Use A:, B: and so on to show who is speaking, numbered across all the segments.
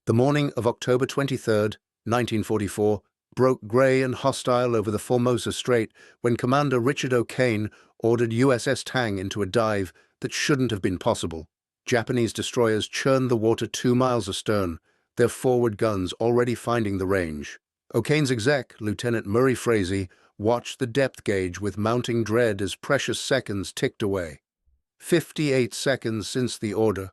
A: The morning of October 23rd, 1944, broke grey and hostile over the Formosa Strait when Commander Richard O'Kane ordered USS Tang into a dive that shouldn't have been possible. Japanese destroyers churned the water 2 miles astern, their forward guns already finding the range. O'Kane's exec, Lieutenant Murray Frazee, watched the depth gauge with mounting dread as precious seconds ticked away. 58 seconds since the order.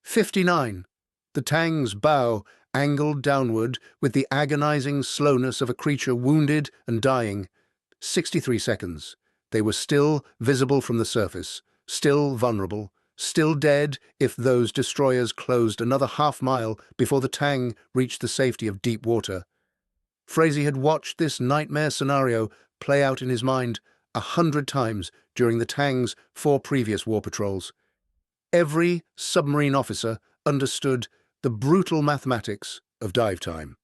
A: 59. The Tang's bow angled downward with the agonizing slowness of a creature wounded and dying. 63 seconds. They were still visible from the surface, still vulnerable, still dead if those destroyers closed another half-mile before the Tang reached the safety of deep water. Frazee had watched this nightmare scenario play out in his mind 100 times during the Tang's 4 previous war patrols. Every submarine officer understood the brutal mathematics of dive time.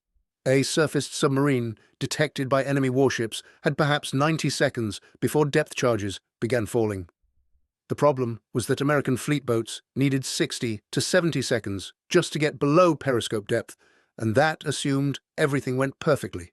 A: A surfaced submarine detected by enemy warships had perhaps 90 seconds before depth charges began falling. The problem was that American fleet boats needed 60 to 70 seconds just to get below periscope depth, and that assumed everything went perfectly.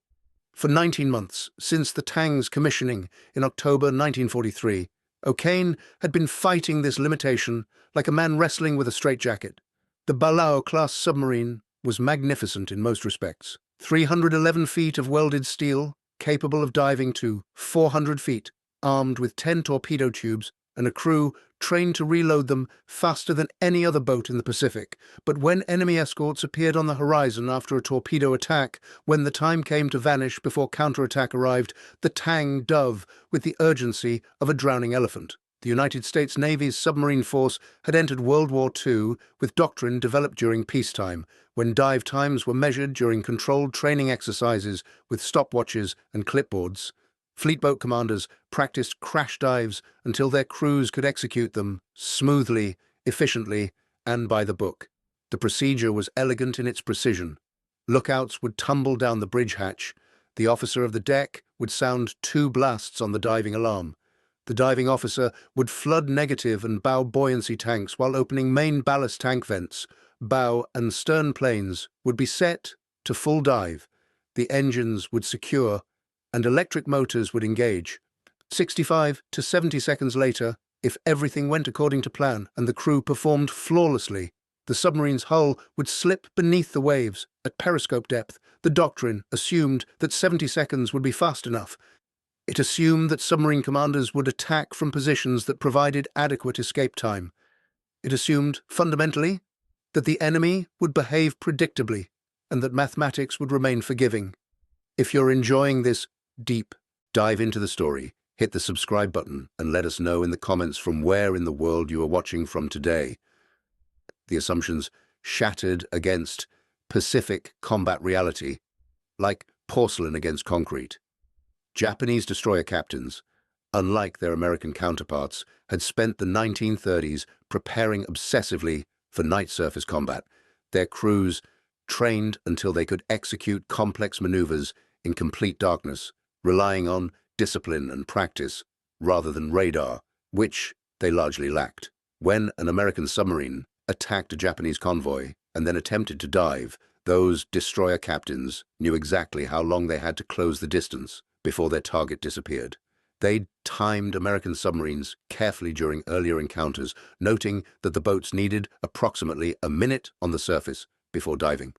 A: For 19 months, since the Tang's commissioning in October 1943, O'Kane had been fighting this limitation like a man wrestling with a straitjacket. The Ballast-class submarine was magnificent in most respects. 311 feet of welded steel, capable of diving to 400 feet, armed with 10 torpedo tubes, and a crew trained to reload them faster than any other boat in the Pacific. But when enemy escorts appeared on the horizon after a torpedo attack, when the time came to vanish before counterattack arrived, the Tang dove with the urgency of a drowning elephant. The United States Navy's submarine force had entered World War II with doctrine developed during peacetime, when dive times were measured during controlled training exercises with stopwatches and clipboards. Fleetboat commanders practiced crash dives until their crews could execute them smoothly, efficiently, and by the book. The procedure was elegant in its precision. Lookouts would tumble down the bridge hatch. The officer of the deck would sound 2 blasts on the diving alarm. The diving officer would flood negative and bow buoyancy tanks while opening main ballast tank vents. Bow and stern planes would be set to full dive. The engines would secure, and electric motors would engage. 65 to 70 seconds later, if everything went according to plan and the crew performed flawlessly, the submarine's hull would slip beneath the waves at periscope depth. The doctrine assumed that 70 seconds would be fast enough. It assumed that submarine commanders would attack from positions that provided adequate escape time. It assumed, fundamentally, that the enemy would behave predictably and that mathematics would remain forgiving. If you're enjoying this deep dive into the story, hit the subscribe button and let us know in the comments from where in the world you are watching from today. The assumptions shattered against Pacific combat reality, like porcelain against concrete. Japanese destroyer captains, unlike their American counterparts, had spent the 1930s preparing obsessively for night surface combat. Their crews trained until they could execute complex maneuvers in complete darkness, relying on discipline and practice rather than radar, which they largely lacked. When an American submarine attacked a Japanese convoy and then attempted to dive, those destroyer captains knew exactly how long they had to close the distance before their target disappeared. They timed American submarines carefully during earlier encounters, noting that the boats needed approximately a minute on the surface before diving.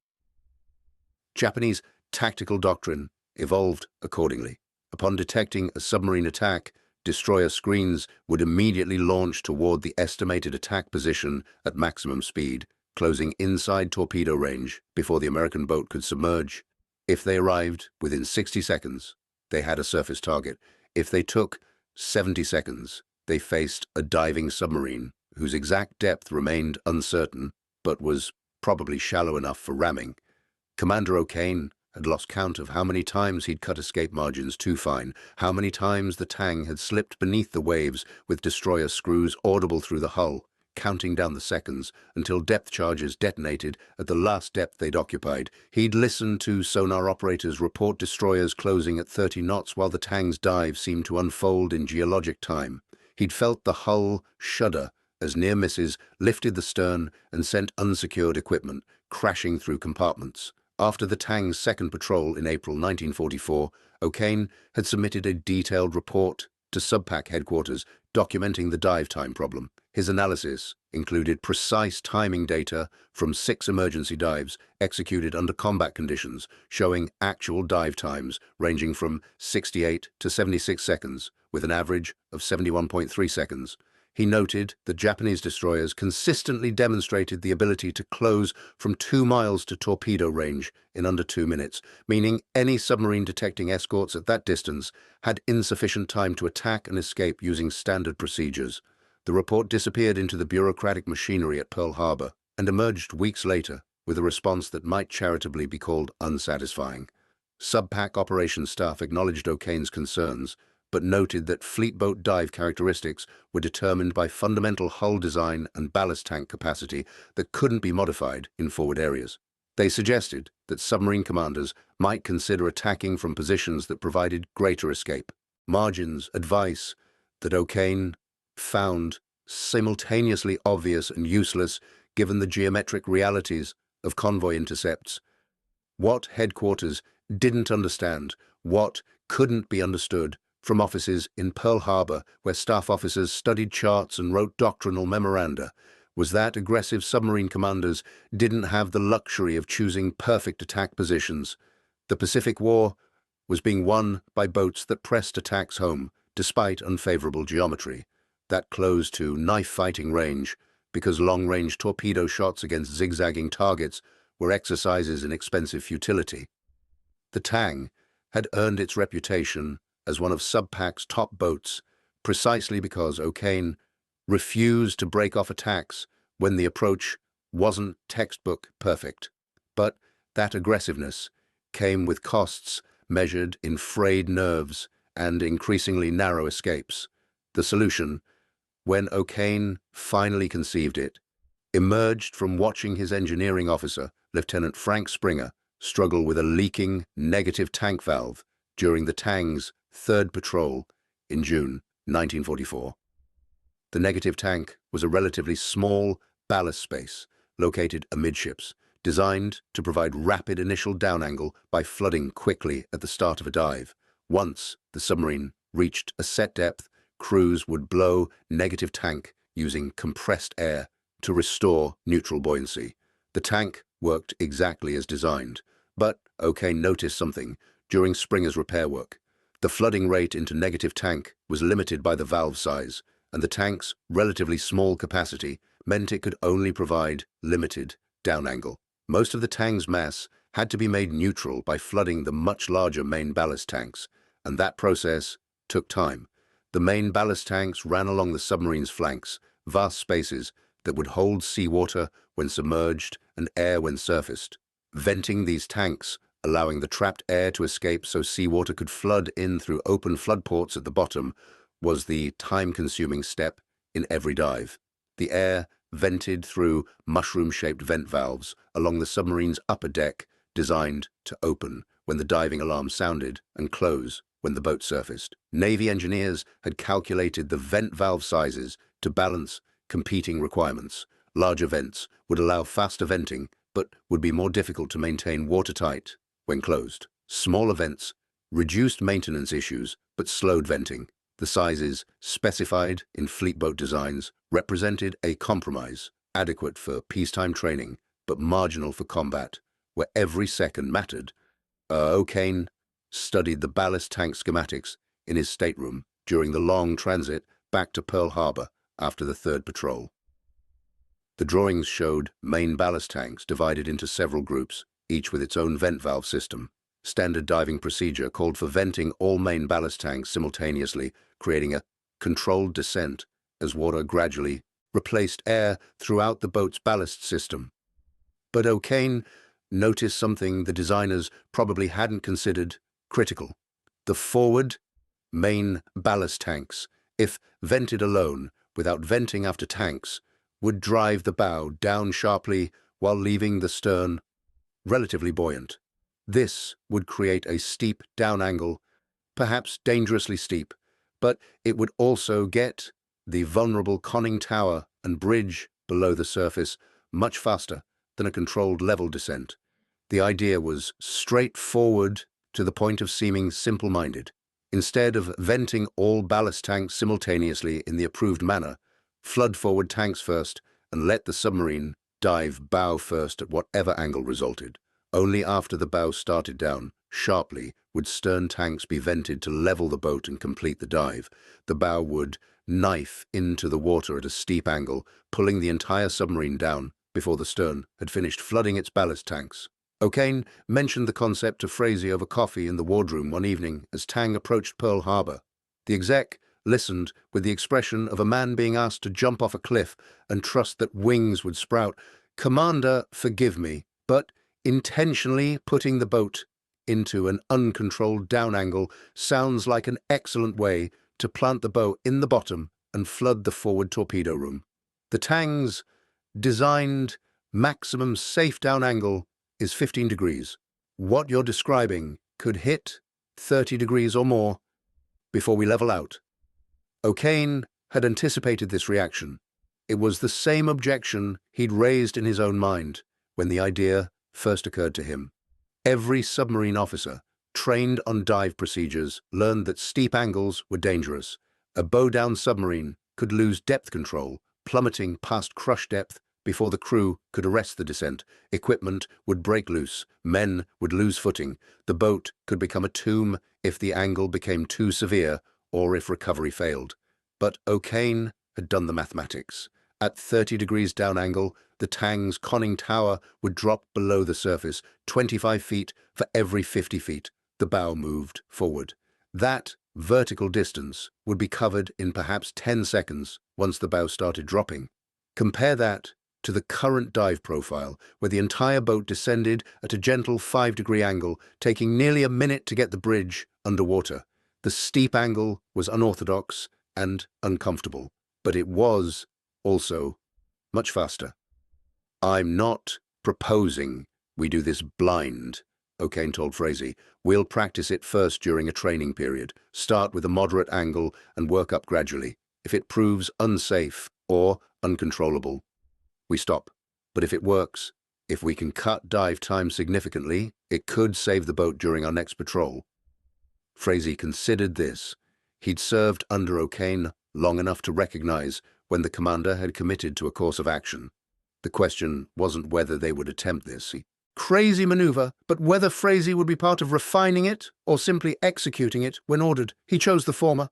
A: Japanese tactical doctrine evolved accordingly. Upon detecting a submarine attack, destroyer screens would immediately launch toward the estimated attack position at maximum speed, closing inside torpedo range before the American boat could submerge. If they arrived within 60 seconds, they had a surface target. If they took 70 seconds, they faced a diving submarine whose exact depth remained uncertain, but was probably shallow enough for ramming. Commander O'Kane had lost count of how many times he'd cut escape margins too fine, how many times the Tang had slipped beneath the waves with destroyer screws audible through the hull, counting down the seconds until depth charges detonated at the last depth they'd occupied. He'd listened to sonar operators report destroyers closing at 30 knots while the Tang's dive seemed to unfold in geologic time. He'd felt the hull shudder as near misses lifted the stern and sent unsecured equipment crashing through compartments. After the Tang's second patrol in April 1944, O'Kane had submitted a detailed report to Subpac headquarters documenting the dive time problem. His analysis included precise timing data from 6 emergency dives executed under combat conditions, showing actual dive times ranging from 68 to 76 seconds, with an average of 71.3 seconds. He noted that Japanese destroyers consistently demonstrated the ability to close from 2 miles to torpedo range in under 2 minutes, meaning any submarine detecting escorts at that distance had insufficient time to attack and escape using standard procedures. The report disappeared into the bureaucratic machinery at Pearl Harbor and emerged weeks later with a response that might charitably be called unsatisfying. Subpac operations staff acknowledged O'Kane's concerns, but noted that fleet boat dive characteristics were determined by fundamental hull design and ballast tank capacity that couldn't be modified in forward areas. They suggested that submarine commanders might consider attacking from positions that provided greater escape margins, advice that O'Kane found simultaneously obvious and useless given the geometric realities of convoy intercepts. What headquarters didn't understand, what couldn't be understood, from offices in Pearl Harbor where staff officers studied charts and wrote doctrinal memoranda, was that aggressive submarine commanders didn't have the luxury of choosing perfect attack positions. The Pacific War was being won by boats that pressed attacks home, despite unfavorable geometry, that closed to knife-fighting range, because long-range torpedo shots against zigzagging targets were exercises in expensive futility. The Tang had earned its reputation as one of Subpac's top boats precisely because O'Kane refused to break off attacks when the approach wasn't textbook perfect. But that aggressiveness came with costs measured in frayed nerves and increasingly narrow escapes. The solution, when O'Kane finally conceived it, emerged from watching his engineering officer, Lieutenant Frank Springer, struggle with a leaking negative tank valve during the Tang's third patrol in June 1944. The negative tank was a relatively small ballast space located amidships, designed to provide rapid initial down angle by flooding quickly at the start of a dive. Once the submarine reached a set depth, crews would blow negative tank using compressed air to restore neutral buoyancy. The tank worked exactly as designed, but O'Kane noticed something during Springer's repair work. The flooding rate into negative tank was limited by the valve size, and the tank's relatively small capacity meant it could only provide limited down angle. Most of the Tang's mass had to be made neutral by flooding the much larger main ballast tanks, and that process took time. The main ballast tanks ran along the submarine's flanks, vast spaces that would hold seawater when submerged and air when surfaced. Venting these tanks, allowing the trapped air to escape so seawater could flood in through open flood ports at the bottom, was the time-consuming step in every dive. The air vented through mushroom-shaped vent valves along the submarine's upper deck, designed to open when the diving alarm sounded and close when the boat surfaced. Navy engineers had calculated the vent valve sizes to balance competing requirements. Larger vents would allow faster venting, but would be more difficult to maintain watertight when closed. Smaller vents reduced maintenance issues, but slowed venting. The sizes specified in fleet boat designs represented a compromise, adequate for peacetime training, but marginal for combat, where every second mattered. O'Kane studied the ballast tank schematics in his stateroom during the long transit back to Pearl Harbor after the third patrol. The drawings showed main ballast tanks divided into several groups, each with its own vent valve system. Standard diving procedure called for venting all main ballast tanks simultaneously, creating a controlled descent as water gradually replaced air throughout the boat's ballast system. But O'Kane noticed something the designers probably hadn't considered critical. The forward main ballast tanks, if vented alone without venting after tanks, would drive the bow down sharply while leaving the stern relatively buoyant. This would create a steep down angle, perhaps dangerously steep, but it would also get the vulnerable conning tower and bridge below the surface much faster than a controlled level descent. The idea was straightforward to the point of seeming simple-minded. Instead of venting all ballast tanks simultaneously in the approved manner, flood forward tanks first and let the submarine dive bow first at whatever angle resulted. Only after the bow started down sharply would stern tanks be vented to level the boat and complete the dive. The bow would knife into the water at a steep angle, pulling the entire submarine down before the stern had finished flooding its ballast tanks. O'Kane mentioned the concept to Frazee over coffee in the wardroom one evening as Tang approached Pearl Harbor. The exec listened with the expression of a man being asked to jump off a cliff and trust that wings would sprout. "Commander, forgive me, but intentionally putting the boat into an uncontrolled down angle sounds like an excellent way to plant the bow in the bottom and flood the forward torpedo room. The Tang's designed maximum safe down angle is 15 degrees. What you're describing could hit 30 degrees or more before we level out." O'Kane had anticipated this reaction. It was the same objection he'd raised in his own mind when the idea first occurred to him. Every submarine officer trained on dive procedures learned that steep angles were dangerous. A bow-down submarine could lose depth control, plummeting past crush depth before the crew could arrest the descent. Equipment would break loose, men would lose footing, the boat could become a tomb if the angle became too severe or if recovery failed. But O'Kane had done the mathematics. At 30 degrees down angle, the Tang's conning tower would drop below the surface, 25 feet for every 50 feet the bow moved forward. That vertical distance would be covered in perhaps 10 seconds once the bow started dropping. Compare that to the current dive profile, where the entire boat descended at a gentle 5-degree angle, taking nearly a minute to get the bridge underwater. The steep angle was unorthodox and uncomfortable, but it was also much faster. "I'm not proposing we do this blind," O'Kane told Frazee. "We'll practice it first during a training period. Start with a moderate angle and work up gradually. If it proves unsafe or uncontrollable, we stop. But if it works, if we can cut dive time significantly, it could save the boat during our next patrol." Frazee considered this. He'd served under O'Kane long enough to recognize when the commander had committed to a course of action. The question wasn't whether they would attempt this crazy maneuver, but whether Frazee would be part of refining it or simply executing it when ordered. He chose the former.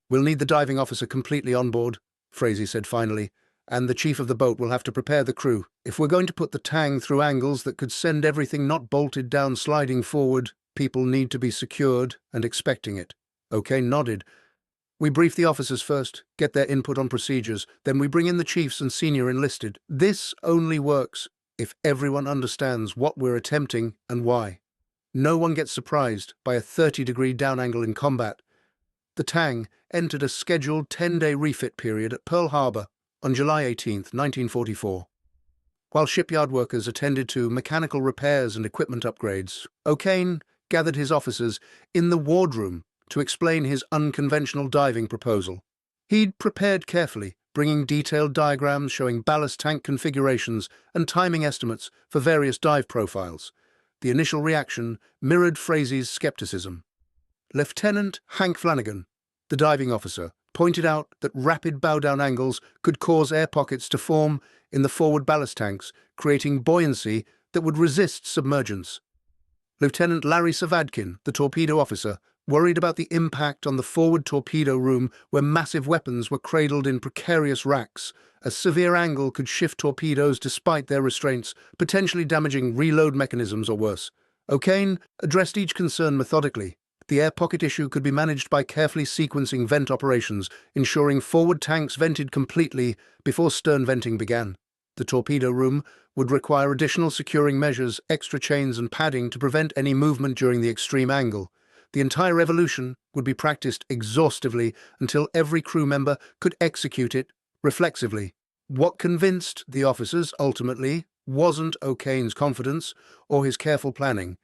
A: "We'll need the diving officer completely on board," Frazee said finally, "and the chief of the boat will have to prepare the crew. If we're going to put the Tang through angles that could send everything not bolted down sliding forward, people need to be secured and expecting it." O'Kane nodded. "We brief the officers first, get their input on procedures, then we bring in the chiefs and senior enlisted. This only works if everyone understands what we're attempting and why. No one gets surprised by a 30-degree down angle in combat." The Tang entered a scheduled 10-day refit period at Pearl Harbor on July 18, 1944. While shipyard workers attended to mechanical repairs and equipment upgrades, O'Kane gathered his officers in the wardroom to explain his unconventional diving proposal. He'd prepared carefully, bringing detailed diagrams showing ballast tank configurations and timing estimates for various dive profiles. The initial reaction mirrored Frazee's skepticism. Lieutenant Hank Flanagan, the diving officer, pointed out that rapid bow-down angles could cause air pockets to form in the forward ballast tanks, creating buoyancy that would resist submergence. Lieutenant Larry Savadkin, the torpedo officer, worried about the impact on the forward torpedo room where massive weapons were cradled in precarious racks. A severe angle could shift torpedoes despite their restraints, potentially damaging reload mechanisms or worse. O'Kane addressed each concern methodically. The air pocket issue could be managed by carefully sequencing vent operations, ensuring forward tanks vented completely before stern venting began. The torpedo room would require additional securing measures, extra chains and padding to prevent any movement during the extreme angle. The entire evolution would be practiced exhaustively until every crew member could execute it reflexively. What convinced the officers, ultimately, wasn't O'Kane's confidence or his careful planning.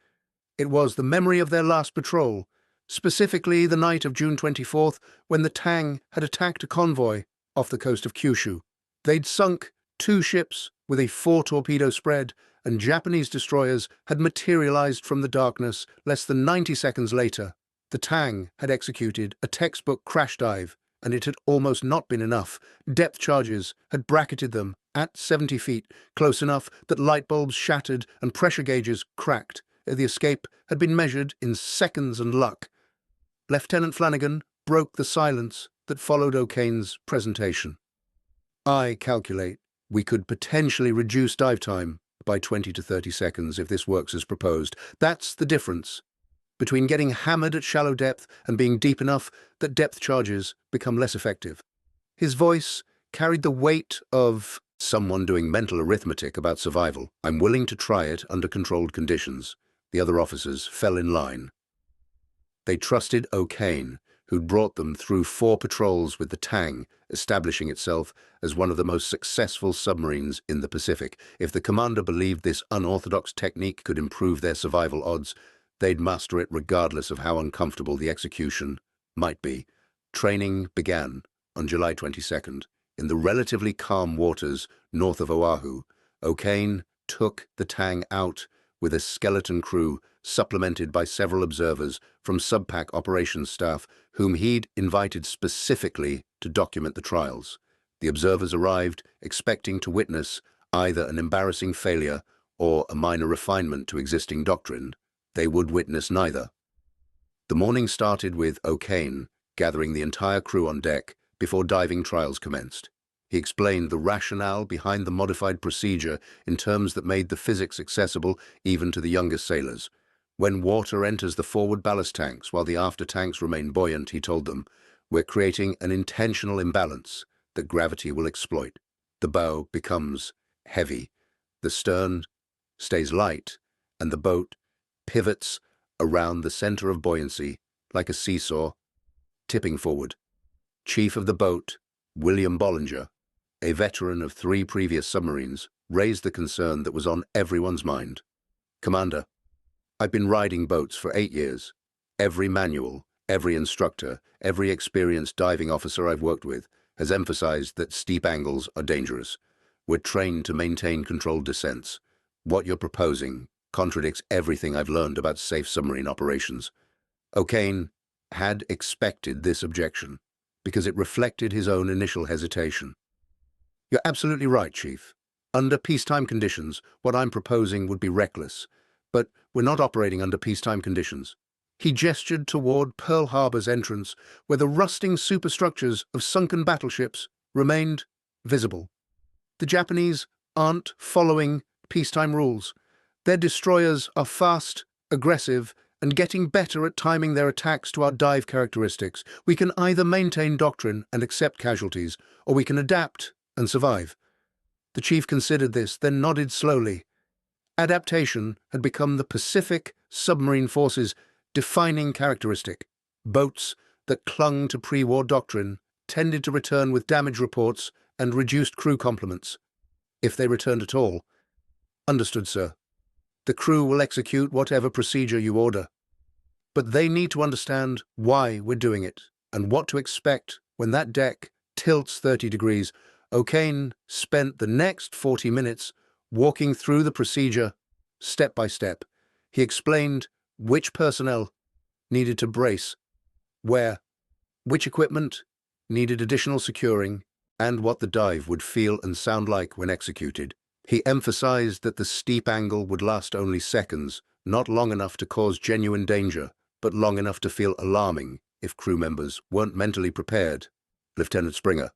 A: It was the memory of their last patrol, specifically the night of June 24th, when the Tang had attacked a convoy off the coast of Kyushu. They'd sunk 2 ships with a 4-torpedo spread, and Japanese destroyers had materialized from the darkness less than 90 seconds later. The Tang had executed a textbook crash dive, and it had almost not been enough. Depth charges had bracketed them at 70 feet, close enough that light bulbs shattered and pressure gauges cracked. The escape had been measured in seconds and luck. Lieutenant Flanagan broke the silence that followed O'Kane's presentation. "I calculate we could potentially reduce dive time by 20 to 30 seconds if this works as proposed. That's the difference between getting hammered at shallow depth and being deep enough that depth charges become less effective." His voice carried the weight of someone doing mental arithmetic about survival. "I'm willing to try it under controlled conditions." The other officers fell in line. They trusted O'Kane, who'd brought them through 4 patrols with the Tang, establishing itself as one of the most successful submarines in the Pacific. If the commander believed this unorthodox technique could improve their survival odds, they'd master it regardless of how uncomfortable the execution might be. Training began on July 22nd. In the relatively calm waters north of Oahu, O'Kane took the Tang out with a skeleton crew supplemented by several observers from subpack operations staff whom he'd invited specifically to document the trials. The observers arrived expecting to witness either an embarrassing failure or a minor refinement to existing doctrine. They would witness neither. The morning started with O'Kane gathering the entire crew on deck before diving trials commenced. He explained the rationale behind the modified procedure in terms that made the physics accessible even to the youngest sailors. When water enters the forward ballast tanks while the after tanks remain buoyant, he told them, we're creating an intentional imbalance that gravity will exploit. The bow becomes heavy, the stern stays light, and the boat pivots around the center of buoyancy like a seesaw, tipping forward. Chief of the boat, William Bollinger, a veteran of 3 previous submarines, raised the concern that was on everyone's mind. "Commander, I've been riding boats for 8 years. Every manual, every instructor, every experienced diving officer I've worked with has emphasized that steep angles are dangerous. We're trained to maintain controlled descents. What you're proposing contradicts everything I've learned about safe submarine operations." O'Kane had expected this objection because it reflected his own initial hesitation. "You're absolutely right, Chief. Under peacetime conditions, what I'm proposing would be reckless. But we're not operating under peacetime conditions." He gestured toward Pearl Harbor's entrance, where the rusting superstructures of sunken battleships remained visible. The Japanese aren't following peacetime rules. Their destroyers are fast, aggressive, and getting better at timing their attacks to our dive characteristics. We can either maintain doctrine and accept casualties, or we can adapt and survive. The chief considered this, then nodded slowly. Adaptation had become the Pacific submarine force's defining characteristic. Boats that clung to pre-war doctrine tended to return with damage reports and reduced crew complements, if they returned at all. "Understood, sir. The crew will execute whatever procedure you order. But they need to understand why we're doing it and what to expect when that deck tilts 30 degrees. O'Kane spent the next 40 minutes walking through the procedure step by step. He explained which personnel needed to brace, where, which equipment needed additional securing, and what the dive would feel and sound like when executed. He emphasized that the steep angle would last only seconds, not long enough to cause genuine danger, but long enough to feel alarming if crew members weren't mentally prepared. Lieutenant Springer,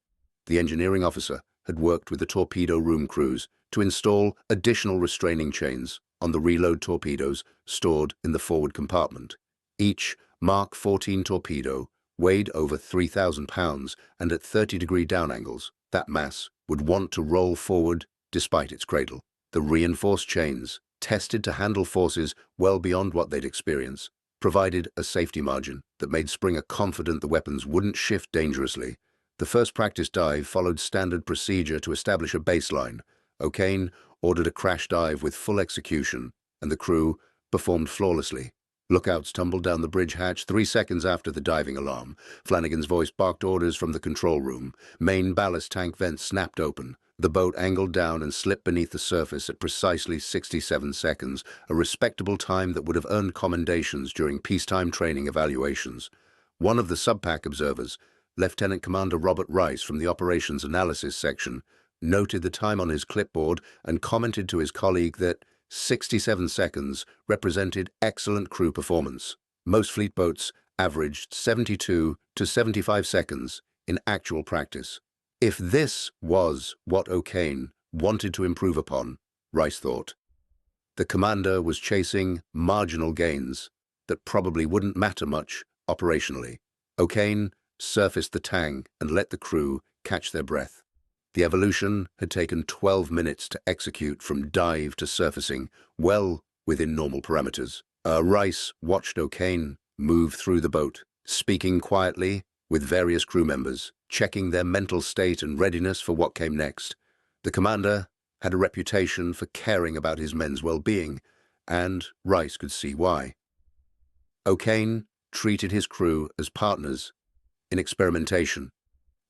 A: the engineering officer, had worked with the torpedo room crews to install additional restraining chains on the reload torpedoes stored in the forward compartment. Each Mark 14 torpedo weighed over 3,000 pounds, and at 30-degree down angles, that mass would want to roll forward despite its cradle. The reinforced chains, tested to handle forces well beyond what they'd experience, provided a safety margin that made Springer confident the weapons wouldn't shift dangerously. The first practice dive followed standard procedure to establish a baseline. O'Kane ordered a crash dive with full execution, and the crew performed flawlessly. Lookouts tumbled down the bridge hatch 3 seconds after the diving alarm. Flanagan's voice barked orders from the control room. Main ballast tank vents snapped open. The boat angled down and slipped beneath the surface at precisely 67 seconds, a respectable time that would have earned commendations during peacetime training evaluations. One of the subpack observers, Lieutenant Commander Robert Rice from the Operations Analysis Section, noted the time on his clipboard and commented to his colleague that 67 seconds represented excellent crew performance. Most fleet boats averaged 72 to 75 seconds in actual practice. If this was what O'Kane wanted to improve upon, Rice thought, the commander was chasing marginal gains that probably wouldn't matter much operationally. O'Kane surfaced the Tang and let the crew catch their breath. The evolution had taken 12 minutes to execute from dive to surfacing, well within normal parameters. Rice watched O'Kane move through the boat, speaking quietly with various crew members, checking their mental state and readiness for what came next. The commander had a reputation for caring about his men's well-being, and Rice could see why. O'Kane treated his crew as partners in experimentation,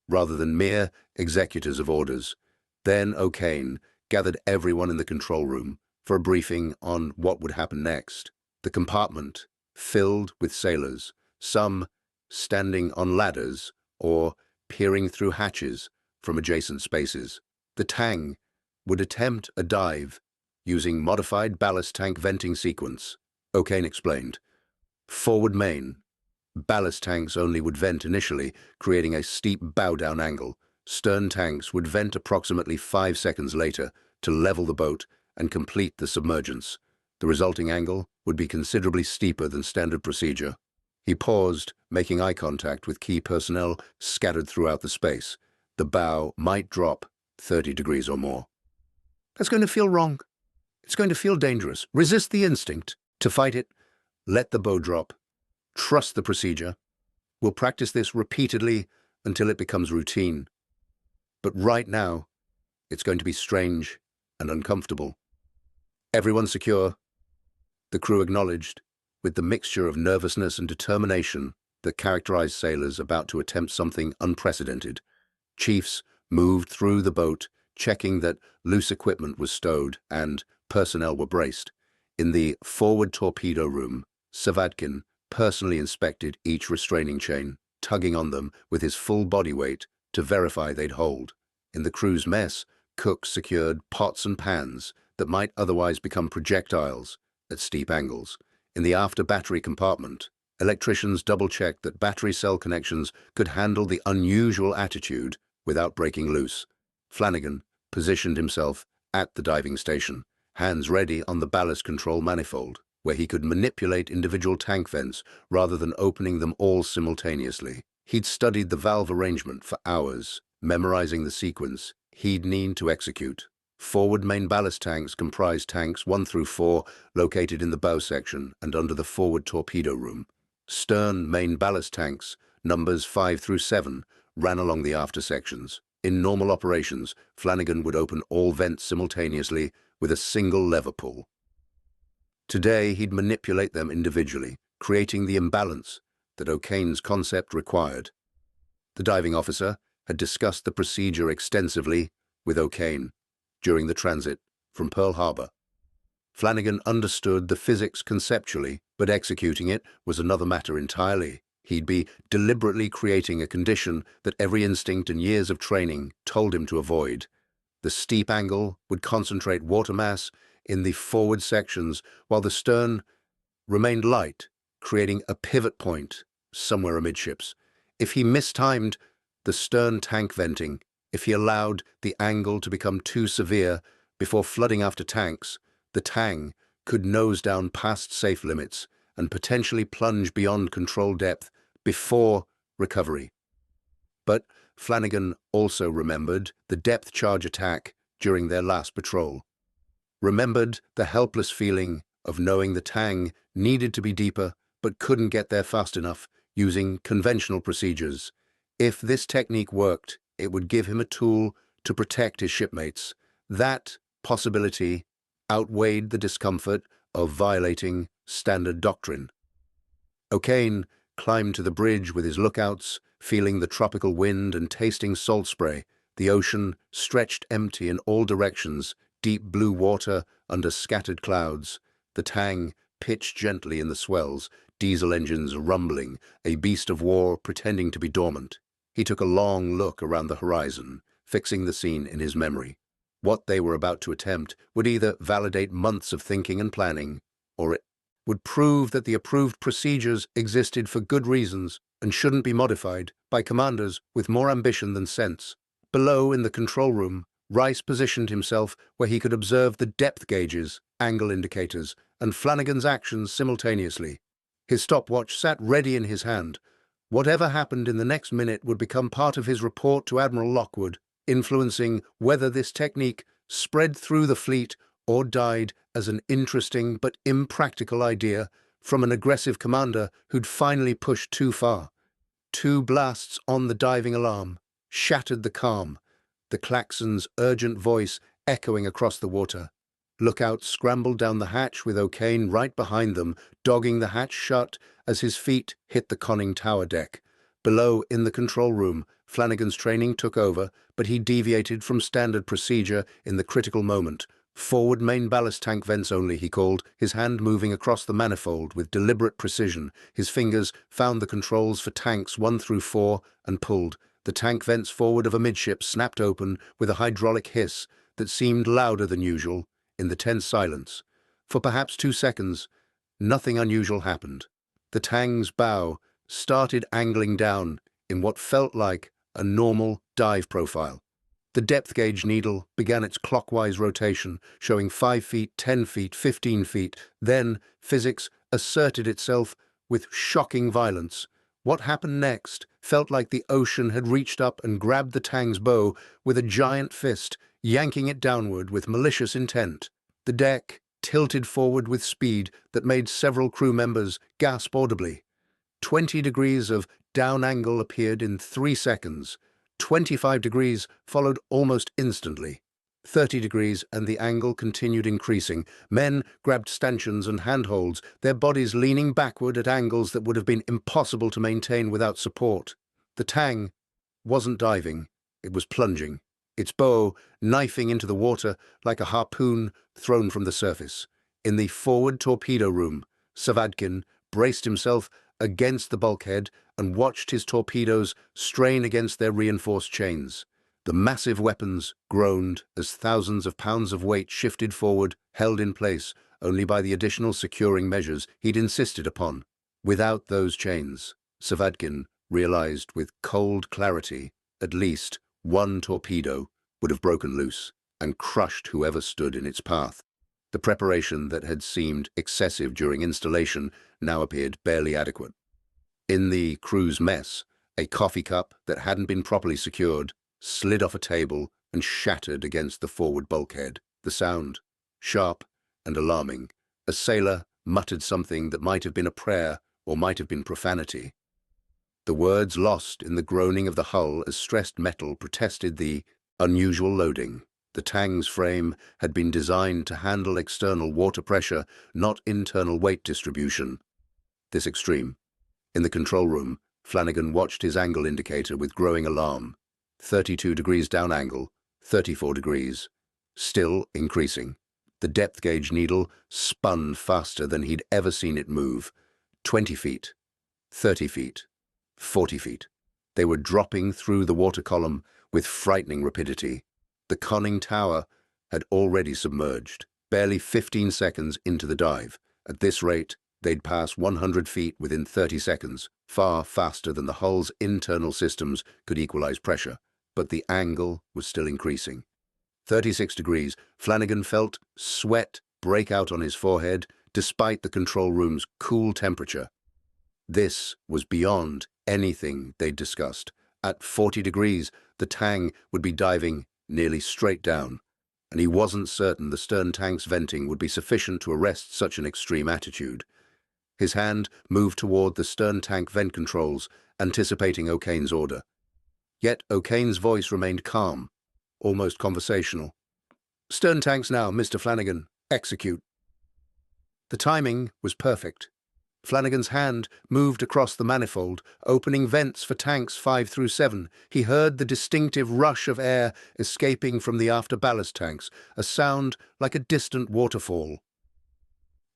A: rather than mere executors of orders. Then O'Kane gathered everyone in the control room for a briefing on what would happen next. The compartment filled with sailors, some standing on ladders or peering through hatches from adjacent spaces. The Tang would attempt a dive using modified ballast tank venting sequence, O'Kane explained. Forward main. Ballast tanks only would vent initially, creating a steep bow-down angle. Stern tanks would vent approximately 5 seconds later to level the boat and complete the submergence. The resulting angle would be considerably steeper than standard procedure. He paused, making eye contact with key personnel scattered throughout the space. The bow might drop 30 degrees or more. That's going to feel wrong. It's going to feel dangerous. Resist the instinct. To fight it, let the bow drop. Trust the procedure. We'll practice this repeatedly until it becomes routine. But right now, it's going to be strange and uncomfortable. Everyone secure? The crew acknowledged, with the mixture of nervousness and determination that characterized sailors about to attempt something unprecedented. Chiefs moved through the boat, checking that loose equipment was stowed and personnel were braced. In the forward torpedo room, Savadkin personally inspected each restraining chain, tugging on them with his full body weight to verify they'd hold. In the crew's mess, cooks secured pots and pans that might otherwise become projectiles at steep angles. In the after battery compartment, electricians double-checked that battery cell connections could handle the unusual attitude without breaking loose. Flanagan positioned himself at the diving station, hands ready on the ballast control manifold, where he could manipulate individual tank vents rather than opening them all simultaneously. He'd studied the valve arrangement for hours, memorizing the sequence he'd need to execute. Forward main ballast tanks comprised tanks 1 through 4 located in the bow section and under the forward torpedo room. Stern main ballast tanks, numbers 5 through 7, ran along the after sections. In normal operations, Flanagan would open all vents simultaneously with a single lever pull. Today, he'd manipulate them individually, creating the imbalance that O'Kane's concept required. The diving officer had discussed the procedure extensively with O'Kane during the transit from Pearl Harbor. Flanagan understood the physics conceptually, but executing it was another matter entirely. He'd be deliberately creating a condition that every instinct and years of training told him to avoid. The steep angle would concentrate water mass in the forward sections, while the stern remained light, creating a pivot point somewhere amidships. If he mistimed the stern tank venting, if he allowed the angle to become too severe before flooding after tanks, the Tang could nose down past safe limits and potentially plunge beyond control depth before recovery. But Flanagan also remembered the depth charge attack during their last patrol. Remembered the helpless feeling of knowing the Tang needed to be deeper but couldn't get there fast enough using conventional procedures. If this technique worked, it would give him a tool to protect his shipmates. That possibility outweighed the discomfort of violating standard doctrine. O'Kane climbed to the bridge with his lookouts, feeling the tropical wind and tasting salt spray. The ocean stretched empty in all directions, deep blue water under scattered clouds. The Tang pitched gently in the swells, diesel engines rumbling, a beast of war pretending to be dormant. He took a long look around the horizon, fixing the scene in his memory. What they were about to attempt would either validate months of thinking and planning, or it would prove that the approved procedures existed for good reasons and shouldn't be modified by commanders with more ambition than sense. Below, in the control room, Rice positioned himself where he could observe the depth gauges, angle indicators, and Flanagan's actions simultaneously. His stopwatch sat ready in his hand. Whatever happened in the next minute would become part of his report to Admiral Lockwood, influencing whether this technique spread through the fleet or died as an interesting but impractical idea from an aggressive commander who'd finally pushed too far. 2 blasts on the diving alarm shattered the calm, the klaxon's urgent voice echoing across the water. Lookouts scrambled down the hatch with O'Kane right behind them, dogging the hatch shut as his feet hit the conning tower deck. Below, in the control room, Flanagan's training took over, but he deviated from standard procedure in the critical moment. Forward main ballast tank vents only, he called, his hand moving across the manifold with deliberate precision. His fingers found the controls for tanks 1 through 4 and pulled. The tank vents forward of amidship snapped open with a hydraulic hiss that seemed louder than usual in the tense silence. For perhaps 2 seconds, nothing unusual happened. The Tang's bow started angling down in what felt like a normal dive profile. The depth gauge needle began its clockwise rotation, showing 5 feet, 10 feet, 15 feet. Then physics asserted itself with shocking violence. What happened next felt like the ocean had reached up and grabbed the Tang's bow with a giant fist, yanking it downward with malicious intent. The deck tilted forward with speed that made several crew members gasp audibly. 20 degrees of down angle appeared in 3 seconds. 25 degrees followed almost instantly. 30 degrees, and the angle continued increasing. Men grabbed stanchions and handholds, their bodies leaning backward at angles that would have been impossible to maintain without support. The Tang wasn't diving, it was plunging, its bow knifing into the water like a harpoon thrown from the surface. In the forward torpedo room, Savadkin braced himself against the bulkhead and watched his torpedoes strain against their reinforced chains. The massive weapons groaned as thousands of pounds of weight shifted forward, held in place only by the additional securing measures he'd insisted upon. Without those chains, Savadkin realized with cold clarity, at least one torpedo would have broken loose and crushed whoever stood in its path. The preparation that had seemed excessive during installation now appeared barely adequate. In the crew's mess, a coffee cup that hadn't been properly secured slid off a table and shattered against the forward bulkhead. The sound, sharp and alarming. A sailor muttered something that might have been a prayer or might have been profanity. The words lost in the groaning of the hull as stressed metal protested the unusual loading. The Tang's frame had been designed to handle external water pressure, not internal weight distribution. This extreme. In the control room, Flanagan watched his angle indicator with growing alarm. 32 degrees down angle, 34 degrees. Still increasing. The depth gauge needle spun faster than he'd ever seen it move. 20 feet, 30 feet, 40 feet. They were dropping through the water column with frightening rapidity. The conning tower had already submerged, barely 15 seconds into the dive. At this rate, they'd pass 100 feet within 30 seconds, far faster than the hull's internal systems could equalize pressure. But the angle was still increasing. 36 degrees, Flanagan felt sweat break out on his forehead despite the control room's cool temperature. This was beyond anything they'd discussed. At 40 degrees, the Tang would be diving nearly straight down, and he wasn't certain the stern tank's venting would be sufficient to arrest such an extreme attitude. His hand moved toward the stern tank vent controls, anticipating O'Kane's order. Yet O'Kane's voice remained calm, almost conversational. "Stern tanks now, Mr. Flanagan. Execute." The timing was perfect. Flanagan's hand moved across the manifold, opening vents for tanks 5 through 7. He heard the distinctive rush of air escaping from the after ballast tanks, a sound like a distant waterfall.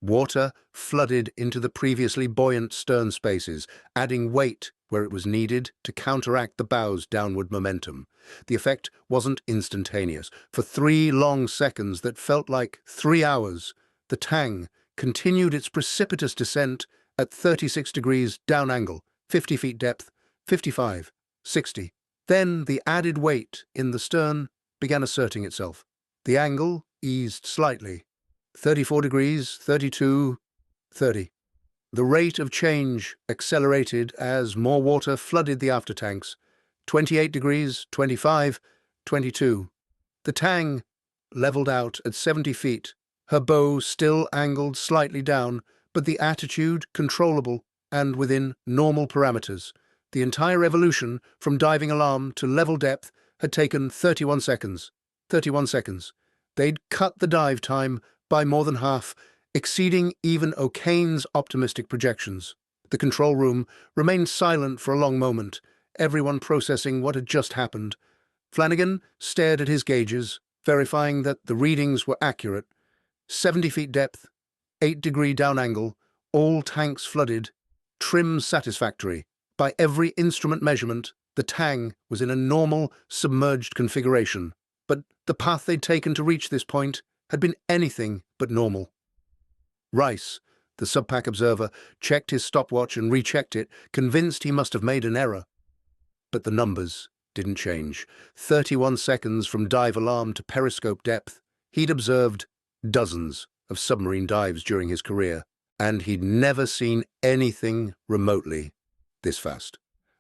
A: Water flooded into the previously buoyant stern spaces, adding weight where it was needed to counteract the bow's downward momentum. The effect wasn't instantaneous. For 3 long seconds that felt like 3 hours, the Tang continued its precipitous descent at 36 degrees down angle, 50 feet depth, 55, 60. Then the added weight in the stern began asserting itself. The angle eased slightly. 34 degrees, 32, 30. The rate of change accelerated as more water flooded the aftertanks. 28 degrees, 25, 22. The Tang leveled out at 70 feet, her bow still angled slightly down, but the attitude controllable and within normal parameters. The entire evolution from diving alarm to level depth had taken 31 seconds. 31 seconds. They'd cut the dive time by more than half, exceeding even O'Kane's optimistic projections. The control room remained silent for a long moment, everyone processing what had just happened. Flanagan stared at his gauges, verifying that the readings were accurate. 70 feet depth, 8-degree down angle, all tanks flooded, trim satisfactory. By every instrument measurement, the Tang was in a normal, submerged configuration. But the path they'd taken to reach this point had been anything but normal. Rice, the subpack observer, checked his stopwatch and rechecked it, convinced he must have made an error. But the numbers didn't change. 31 seconds from dive alarm to periscope depth. He'd observed dozens of submarine dives during his career, and he'd never seen anything remotely this fast.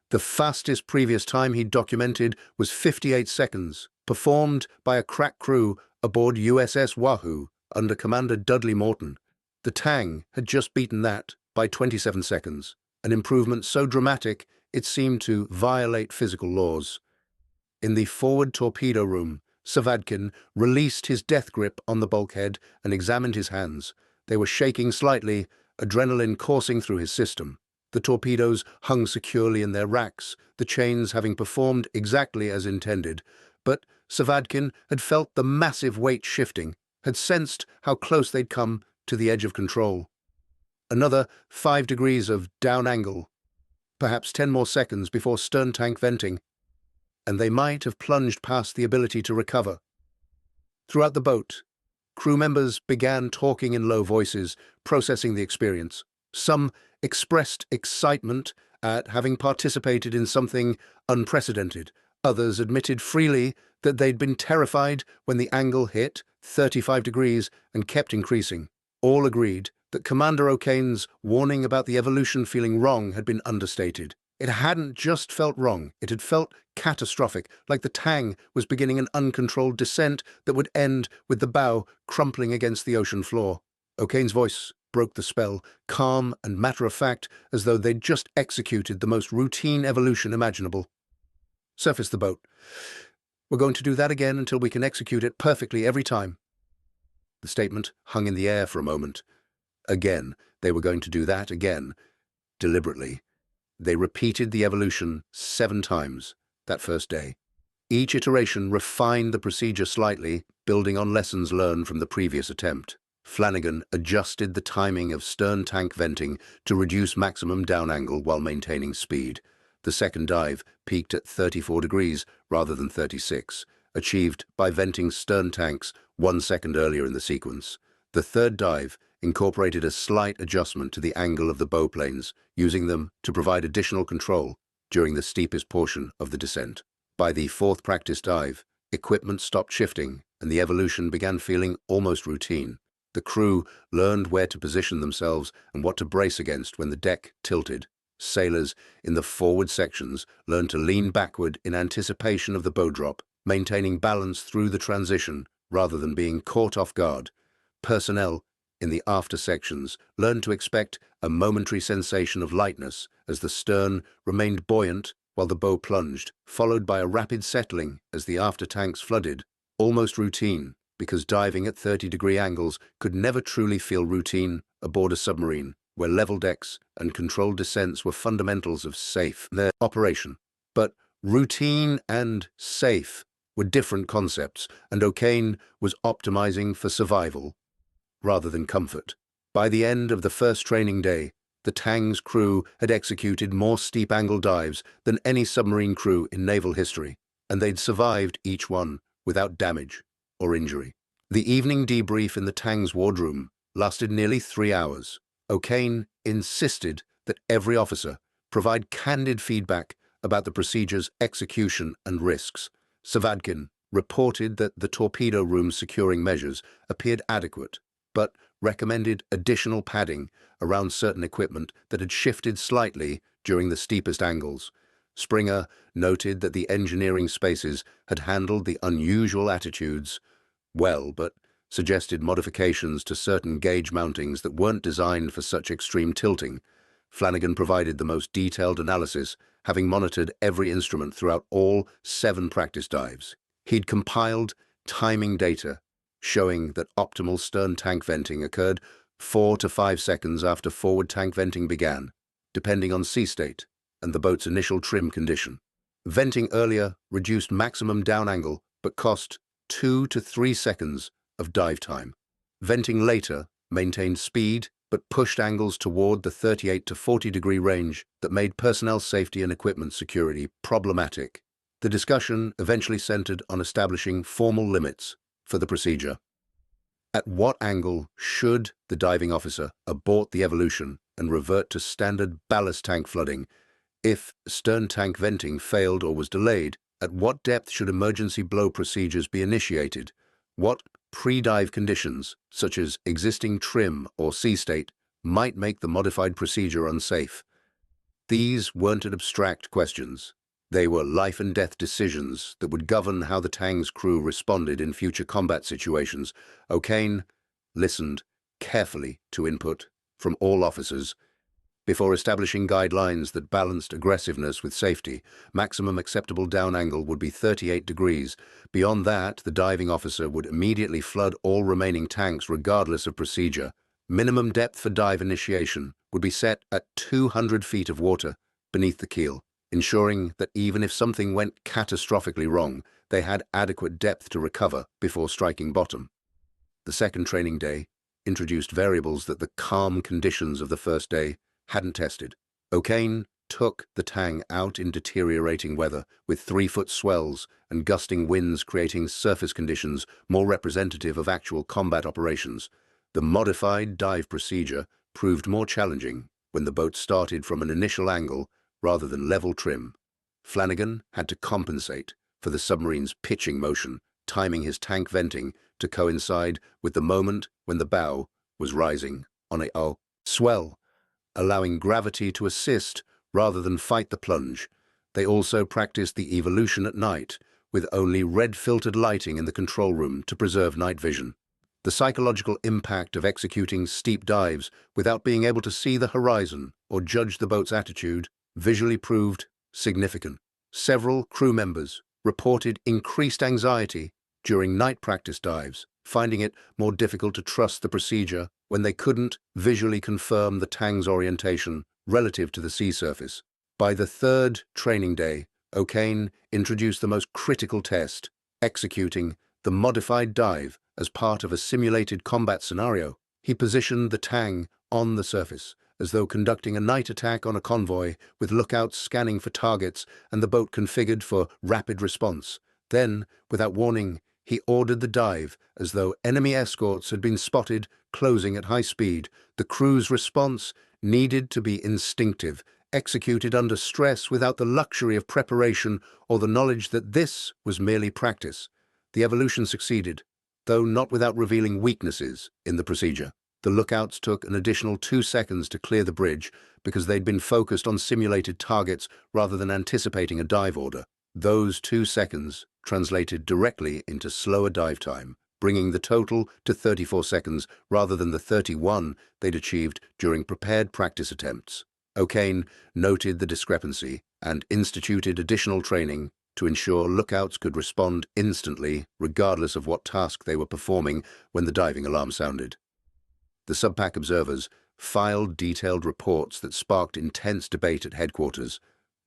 A: The fastest previous time he'd documented was 58 seconds, performed by a crack crew aboard USS Wahoo under Commander Dudley Morton. The Tang had just beaten that by 27 seconds, an improvement so dramatic it seemed to violate physical laws. In the forward torpedo room, Savadkin released his death grip on the bulkhead and examined his hands. They were shaking slightly, adrenaline coursing through his system. The torpedoes hung securely in their racks, the chains having performed exactly as intended. But Savadkin had felt the massive weight shifting, had sensed how close they'd come to the edge of control. Another 5 degrees of down angle, perhaps 10 more seconds before stern tank venting, and they might have plunged past the ability to recover. Throughout the boat, crew members began talking in low voices, processing the experience. Some expressed excitement at having participated in something unprecedented. Others admitted freely that they'd been terrified when the angle hit 35 degrees and kept increasing. All agreed that Commander O'Kane's warning about the evolution feeling wrong had been understated. It hadn't just felt wrong, it had felt catastrophic, like the Tang was beginning an uncontrolled descent that would end with the bow crumpling against the ocean floor. O'Kane's voice broke the spell, calm and matter-of-fact, as though they'd just executed the most routine evolution imaginable. Surface the boat. We're going to do that again until we can execute it perfectly every time. The statement hung in the air for a moment. Again, they were going to do that again, deliberately. They repeated the evolution 7 times that first day. Each iteration refined the procedure slightly, building on lessons learned from the previous attempt. Flanagan adjusted the timing of stern tank venting to reduce maximum down angle while maintaining speed. The second dive peaked at 34 degrees rather than 36, achieved by venting stern tanks 1 second earlier in the sequence. The third dive incorporated a slight adjustment to the angle of the bow planes, using them to provide additional control during the steepest portion of the descent. By the fourth practice dive, equipment stopped shifting and the evolution began feeling almost routine. The crew learned where to position themselves and what to brace against when the deck tilted. Sailors in the forward sections learned to lean backward in anticipation of the bow drop, maintaining balance through the transition rather than being caught off guard. Personnel in the after sections learned to expect a momentary sensation of lightness as the stern remained buoyant while the bow plunged, followed by a rapid settling as the after tanks flooded, almost routine, because diving at 30-degree angles could never truly feel routine aboard a submarine. where level decks and controlled descents were fundamentals of safe their operation. But routine and safe were different concepts, and O'Kane was optimizing for survival rather than comfort. By the end of the first training day, the Tang's crew had executed more steep-angle dives than any submarine crew in naval history, and they'd survived each one without damage or injury. The evening debrief in the Tang's wardroom lasted nearly 3 hours. O'Kane insisted that every officer provide candid feedback about the procedure's execution and risks. Savadkin reported that the torpedo room securing measures appeared adequate, but recommended additional padding around certain equipment that had shifted slightly during the steepest angles. Springer noted that the engineering spaces had handled the unusual attitudes well, but suggested modifications to certain gauge mountings that weren't designed for such extreme tilting. Flanagan provided the most detailed analysis, having monitored every instrument throughout all 7 practice dives. He'd compiled timing data showing that optimal stern tank venting occurred 4 to 5 seconds after forward tank venting began, depending on sea state and the boat's initial trim condition. Venting earlier reduced maximum down angle, but cost 2 to 3 seconds of dive time. Venting later maintained speed, but pushed angles toward the 38 to 40 degree range that made personnel safety and equipment security problematic. The discussion eventually centered on establishing formal limits for the procedure. At what angle should the diving officer abort the evolution and revert to standard ballast tank flooding? If stern tank venting failed or was delayed, at what depth should emergency blow procedures be initiated? What pre-dive conditions, such as existing trim or sea state, might make the modified procedure unsafe? These weren't abstract questions. They were life-and-death decisions that would govern how the Tang's crew responded in future combat situations. O'Kane listened carefully to input from all officers before establishing guidelines that balanced aggressiveness with safety. Maximum acceptable down angle would be 38 degrees. Beyond that, the diving officer would immediately flood all remaining tanks regardless of procedure. Minimum depth for dive initiation would be set at 200 feet of water beneath the keel, ensuring that even if something went catastrophically wrong, they had adequate depth to recover before striking bottom. The second training day introduced variables that the calm conditions of the first day hadn't tested. O'Kane took the Tang out in deteriorating weather, with 3-foot swells and gusting winds creating surface conditions more representative of actual combat operations. The modified dive procedure proved more challenging when the boat started from an initial angle rather than level trim. Flanagan had to compensate for the submarine's pitching motion, timing his tank venting to coincide with the moment when the bow was rising on a swell, allowing gravity to assist rather than fight the plunge. They also practiced the evolution at night, with only red-filtered lighting in the control room to preserve night vision. The psychological impact of executing steep dives without being able to see the horizon or judge the boat's attitude visually proved significant. Several crew members reported increased anxiety during night practice dives, finding it more difficult to trust the procedure when they couldn't visually confirm the Tang's orientation relative to the sea surface. By the third training day, O'Kane introduced the most critical test, executing the modified dive as part of a simulated combat scenario. He positioned the Tang on the surface, as though conducting a night attack on a convoy, with lookouts scanning for targets and the boat configured for rapid response. Then, without warning, he ordered the dive as though enemy escorts had been spotted closing at high speed. The crew's response needed to be instinctive, executed under stress without the luxury of preparation or the knowledge that this was merely practice. The evolution succeeded, though not without revealing weaknesses in the procedure. The lookouts took an additional 2 seconds to clear the bridge because they'd been focused on simulated targets rather than anticipating a dive order. Those 2 seconds translated directly into slower dive time, bringing the total to 34 seconds rather than the 31 they'd achieved during prepared practice attempts. O'Kane noted the discrepancy and instituted additional training to ensure lookouts could respond instantly regardless of what task they were performing when the diving alarm sounded. The subpack observers filed detailed reports that sparked intense debate at headquarters.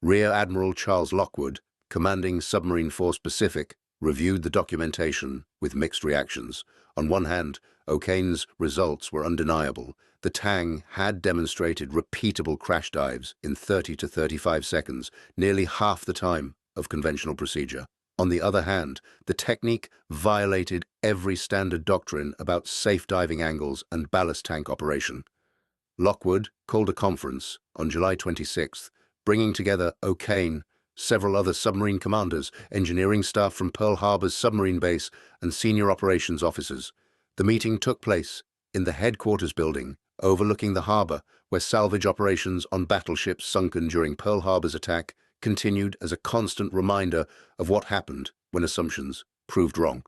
A: Rear Admiral Charles Lockwood, commanding Submarine Force Pacific, reviewed the documentation with mixed reactions. On one hand, O'Kane's results were undeniable. The Tang had demonstrated repeatable crash dives in 30 to 35 seconds, nearly half the time of conventional procedure. On the other hand, the technique violated every standard doctrine about safe diving angles and ballast tank operation. Lockwood called a conference on July 26th, bringing together O'Kane, several other submarine commanders, engineering staff from Pearl Harbor's submarine base, and senior operations officers. The meeting took place in the headquarters building, overlooking the harbor, where salvage operations on battleships sunken during Pearl Harbor's attack continued as a constant reminder of what happened when assumptions proved wrong.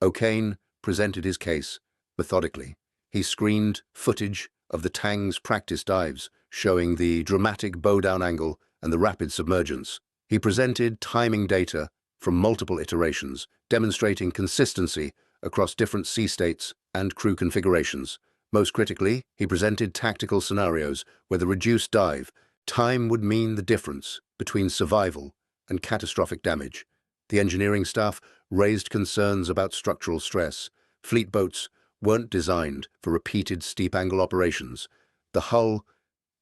A: O'Kane presented his case methodically. He screened footage of the Tang's practice dives, showing the dramatic bow-down angle and the rapid submergence. He presented timing data from multiple iterations, demonstrating consistency across different sea states and crew configurations. Most critically, he presented tactical scenarios where the reduced dive time would mean the difference between survival and catastrophic damage. The engineering staff raised concerns about structural stress. Fleet boats weren't designed for repeated steep-angle operations. The hull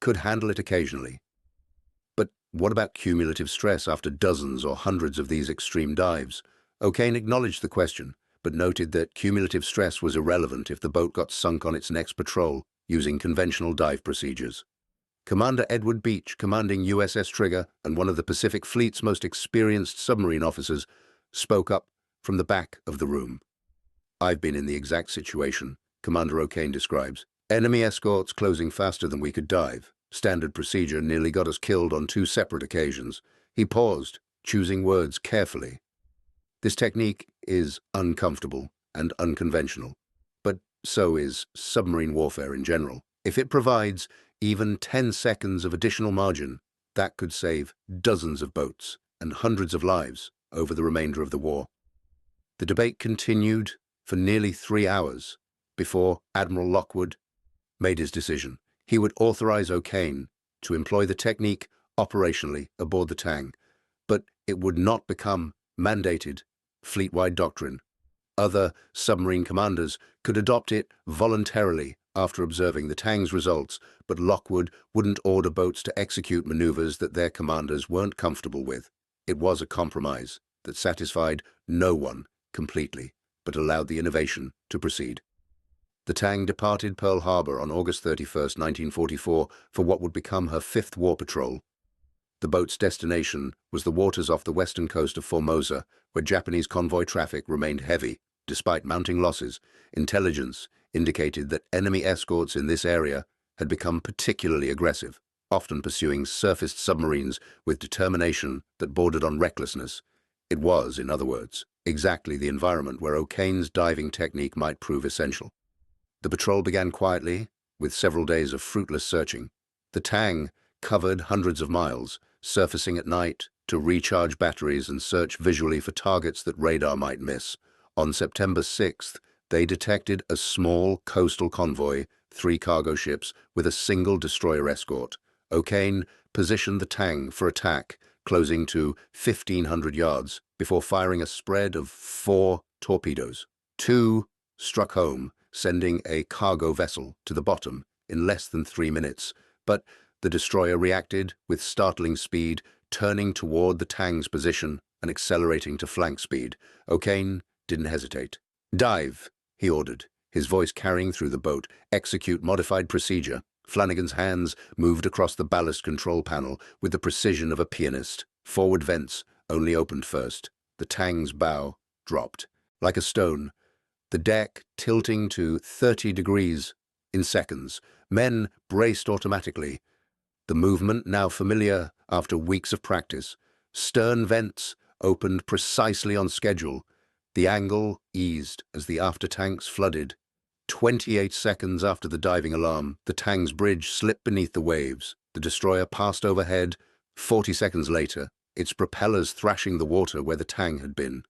A: could handle it occasionally. But what about cumulative stress after dozens or hundreds of these extreme dives? O'Kane acknowledged the question, but noted that cumulative stress was irrelevant if the boat got sunk on its next patrol using conventional dive procedures. Commander Edward Beach, commanding USS Trigger and one of the Pacific Fleet's most experienced submarine officers, spoke up from the back of the room. "I've been in the exact situation," Commander O'Kane describes. "Enemy escorts closing faster than we could dive. Standard procedure nearly got us killed on 2 separate occasions." He paused, choosing words carefully. This technique is uncomfortable and unconventional, but so is submarine warfare in general. If it provides even 10 seconds of additional margin, that could save dozens of boats and hundreds of lives over the remainder of the war. The debate continued for nearly 3 hours before Admiral Lockwood made his decision. He would authorize O'Kane to employ the technique operationally aboard the Tang, but it would not become mandated fleet-wide doctrine. Other submarine commanders could adopt it voluntarily after observing the Tang's results, but Lockwood wouldn't order boats to execute maneuvers that their commanders weren't comfortable with. It was a compromise that satisfied no one completely, but allowed the innovation to proceed. The Tang departed Pearl Harbor on August 31st, 1944, for what would become her 5th war patrol. The boat's destination was the waters off the western coast of Formosa, where Japanese convoy traffic remained heavy. Despite mounting losses, intelligence indicated that enemy escorts in this area had become particularly aggressive, often pursuing surfaced submarines with determination that bordered on recklessness. It was, in other words, exactly the environment where O'Kane's diving technique might prove essential. The patrol began quietly, with several days of fruitless searching. The Tang covered hundreds of miles, surfacing at night to recharge batteries and search visually for targets that radar might miss. On September 6th, they detected a small coastal convoy, 3 cargo ships, with a single destroyer escort. O'Kane positioned the Tang for attack, closing to 1,500 yards, before firing a spread of 4 torpedoes. 2 struck home, sending a cargo vessel to the bottom in less than 3 minutes, but the destroyer reacted with startling speed, turning toward the Tang's position and accelerating to flank speed. O'Kane didn't hesitate. "Dive," he ordered, his voice carrying through the boat. "Execute modified procedure." Flanagan's hands moved across the ballast control panel with the precision of a pianist. Forward vents only opened first. The Tang's bow dropped. Like a stone, the deck tilting to 30 degrees in seconds. Men braced automatically. The movement, now familiar after weeks of practice. Stern vents opened precisely on schedule. The angle eased as the after-tanks flooded. 28 seconds after the diving alarm, the Tang's bridge slipped beneath the waves. The destroyer passed overhead. 40 seconds later, its propellers thrashing the water where the Tang had been.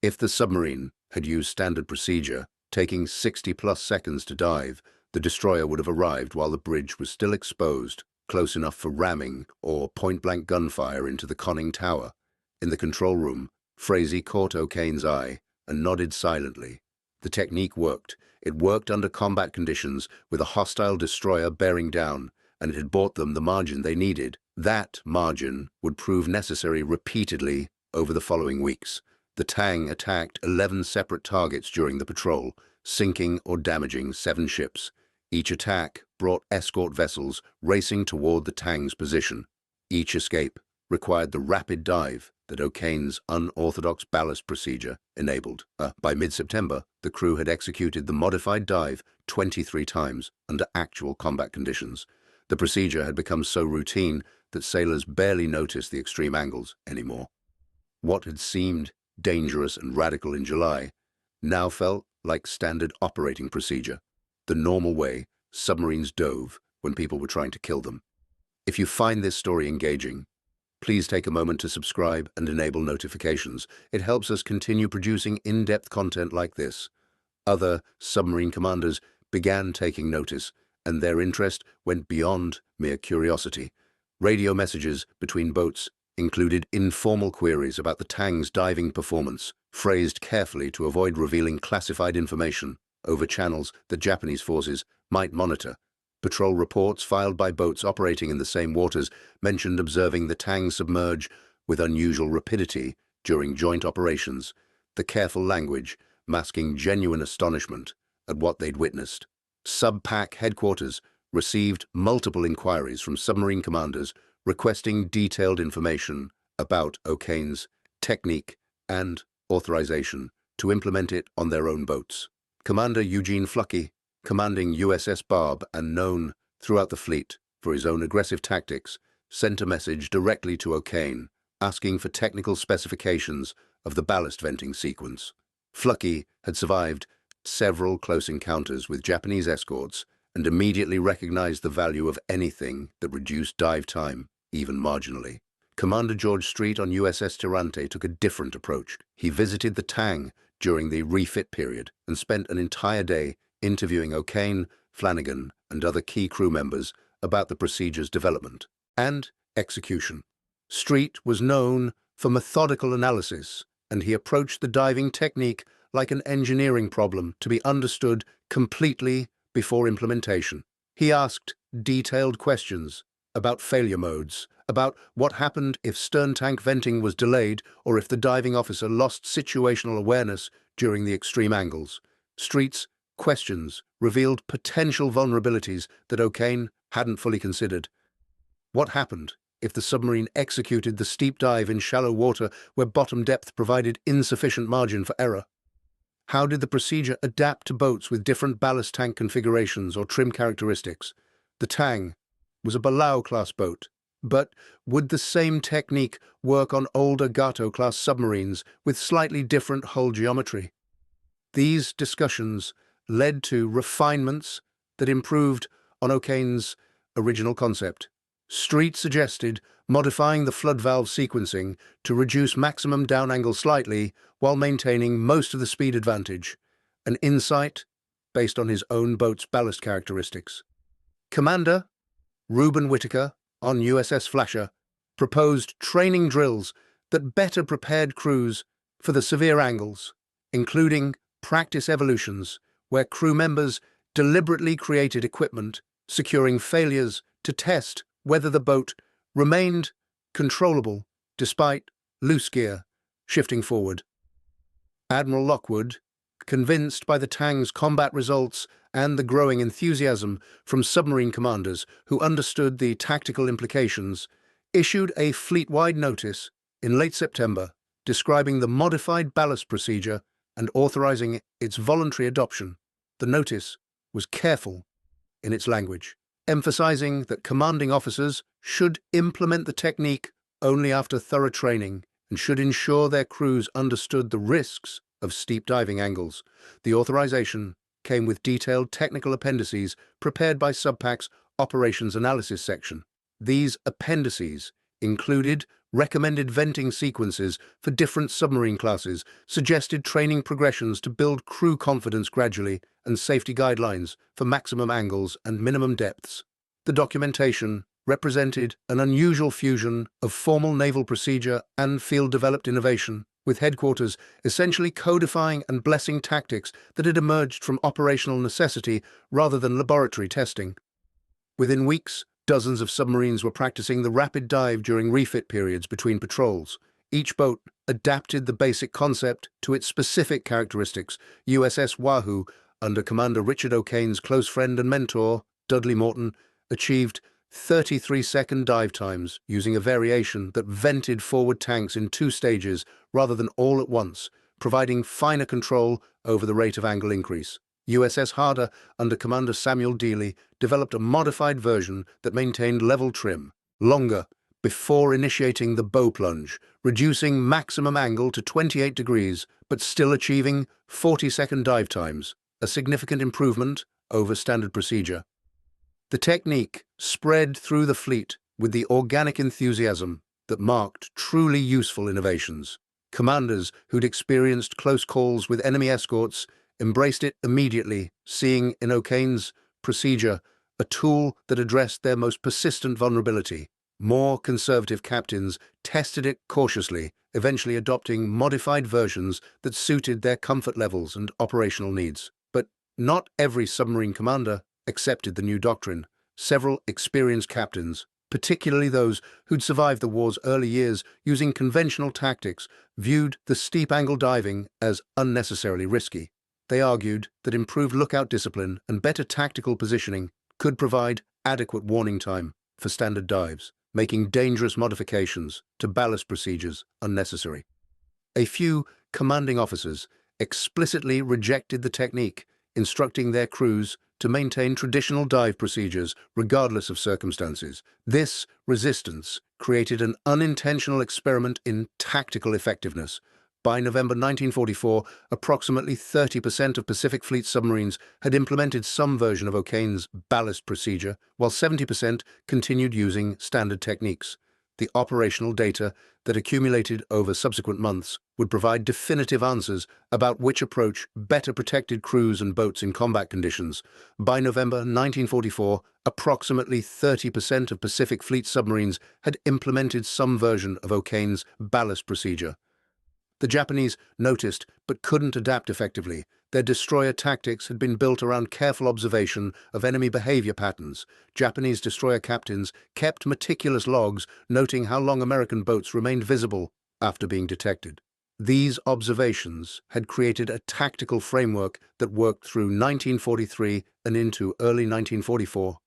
A: If the submarine had used standard procedure, taking 60-plus seconds to dive, The destroyer would have arrived while the bridge was still exposed, close enough for ramming or point-blank gunfire into the conning tower. In the control room, Frazee caught O'Kane's eye and nodded silently. The technique worked. It worked under combat conditions with a hostile destroyer bearing down, and it had bought them the margin they needed. That margin would prove necessary repeatedly over the following weeks. The Tang attacked 11 separate targets during the patrol, sinking or damaging 7 ships. Each attack brought escort vessels racing toward the Tang's position. Each escape required the rapid dive that O'Kane's unorthodox ballast procedure enabled. By mid-September, the crew had executed the modified dive 23 times under actual combat conditions. The procedure had become so routine that sailors barely noticed the extreme angles anymore. What had seemed dangerous and radical in July now felt like standard operating procedure, the normal way submarines dove when people were trying to kill them. If you find this story engaging, please take a moment to subscribe and enable notifications. It helps us continue producing in-depth content like this. Other submarine commanders began taking notice, and their interest went beyond mere curiosity. Radio messages between boats included informal queries about the Tang's diving performance, phrased carefully to avoid revealing classified information over channels that Japanese forces might monitor. Patrol reports filed by boats operating in the same waters mentioned observing the Tang submerge with unusual rapidity during joint operations, the careful language masking genuine astonishment at what they'd witnessed. Sub-PAC headquarters received multiple inquiries from submarine commanders requesting detailed information about O'Kane's technique and authorization to implement it on their own boats. Commander Eugene Fluckey, commanding USS Barb and known throughout the fleet for his own aggressive tactics, sent a message directly to O'Kane asking for technical specifications of the ballast venting sequence. Fluckey had survived several close encounters with Japanese escorts and immediately recognized the value of anything that reduced dive time, even marginally. Commander George Street on USS Tirante took a different approach. He visited the Tang during the refit period and spent an entire day interviewing O'Kane, Flanagan, and other key crew members about the procedure's development and execution. Street was known for methodical analysis, and he approached the diving technique like an engineering problem to be understood completely before implementation. He asked detailed questions about failure modes, about what happened if stern tank venting was delayed or if the diving officer lost situational awareness during the extreme angles. Street's questions revealed potential vulnerabilities that O'Kane hadn't fully considered. What happened if the submarine executed the steep dive in shallow water where bottom depth provided insufficient margin for error? How did the procedure adapt to boats with different ballast tank configurations or trim characteristics? The Tang was a Ballast-class boat, but would the same technique work on older Gato-class submarines with slightly different hull geometry? These discussions led to refinements that improved on O'Kane's original concept. Street suggested modifying the flood valve sequencing to reduce maximum down angle slightly while maintaining most of the speed advantage, an insight based on his own boat's ballast characteristics. Commander Reuben Whitaker on USS Flasher proposed training drills that better prepared crews for the severe angles, including practice evolutions, where crew members deliberately created equipment securing failures to test whether the boat remained controllable despite loose gear shifting forward. Admiral Lockwood, convinced by the Tang's combat results and the growing enthusiasm from submarine commanders who understood the tactical implications, issued a fleet-wide notice in late September describing the modified ballast procedure and authorizing its voluntary adoption. The notice was careful in its language, emphasizing that commanding officers should implement the technique only after thorough training and should ensure their crews understood the risks of steep diving angles. The authorization came with detailed technical appendices prepared by Sub-PAC's Operations Analysis section. These appendices included recommended venting sequences for different submarine classes, suggested training progressions to build crew confidence gradually, and safety guidelines for maximum angles and minimum depths. The documentation represented an unusual fusion of formal naval procedure and field-developed innovation, with headquarters essentially codifying and blessing tactics that had emerged from operational necessity rather than laboratory testing. Within weeks, dozens of submarines were practicing the rapid dive during refit periods between patrols. Each boat adapted the basic concept to its specific characteristics. USS Wahoo, under Commander Richard O'Kane's close friend and mentor, Dudley Morton, achieved 33-second dive times using a variation that vented forward tanks in 2 stages rather than all at once, providing finer control over the rate of angle increase. USS Harder, under Commander Samuel Dealey, developed a modified version that maintained level trim, longer, before initiating the bow plunge, reducing maximum angle to 28 degrees, but still achieving 40-second dive times, a significant improvement over standard procedure. The technique spread through the fleet with the organic enthusiasm that marked truly useful innovations. Commanders who'd experienced close calls with enemy escorts embraced it immediately, seeing in O'Kane's procedure a tool that addressed their most persistent vulnerability. More conservative captains tested it cautiously, eventually adopting modified versions that suited their comfort levels and operational needs. But not every submarine commander accepted the new doctrine. Several experienced captains, particularly those who'd survived the war's early years using conventional tactics, viewed the steep angle diving as unnecessarily risky. They argued that improved lookout discipline and better tactical positioning could provide adequate warning time for standard dives, making dangerous modifications to ballast procedures unnecessary. A few commanding officers explicitly rejected the technique, instructing their crews to maintain traditional dive procedures regardless of circumstances. This resistance created an unintentional experiment in tactical effectiveness. By November 1944, approximately 30% of Pacific Fleet submarines had implemented some version of O'Kane's ballast procedure, while 70% continued using standard techniques. The operational data that accumulated over subsequent months would provide definitive answers about which approach better protected crews and boats in combat conditions. By November 1944, approximately 30% of Pacific Fleet submarines had implemented some version of O'Kane's ballast procedure. The Japanese noticed but couldn't adapt effectively. Their destroyer tactics had been built around careful observation of enemy behavior patterns. Japanese destroyer captains kept meticulous logs, noting how long American boats remained visible after being detected. These observations had created a tactical framework that worked through 1943 and into early 1944.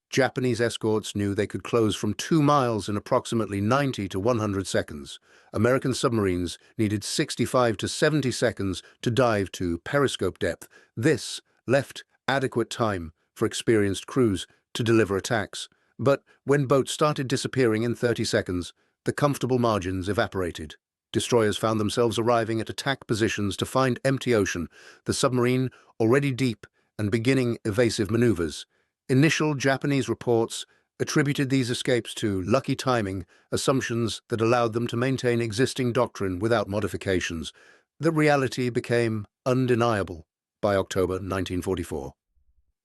A: Japanese escorts knew they could close from 2 miles in approximately 90 to 100 seconds. American submarines needed 65 to 70 seconds to dive to periscope depth. This left adequate time for experienced crews to deliver attacks. But when boats started disappearing in 30 seconds, the comfortable margins evaporated. Destroyers found themselves arriving at attack positions to find empty ocean, the submarine already deep and beginning evasive maneuvers. Initial Japanese reports attributed these escapes to lucky timing, assumptions that allowed them to maintain existing doctrine without modifications. The reality became undeniable by October 1944.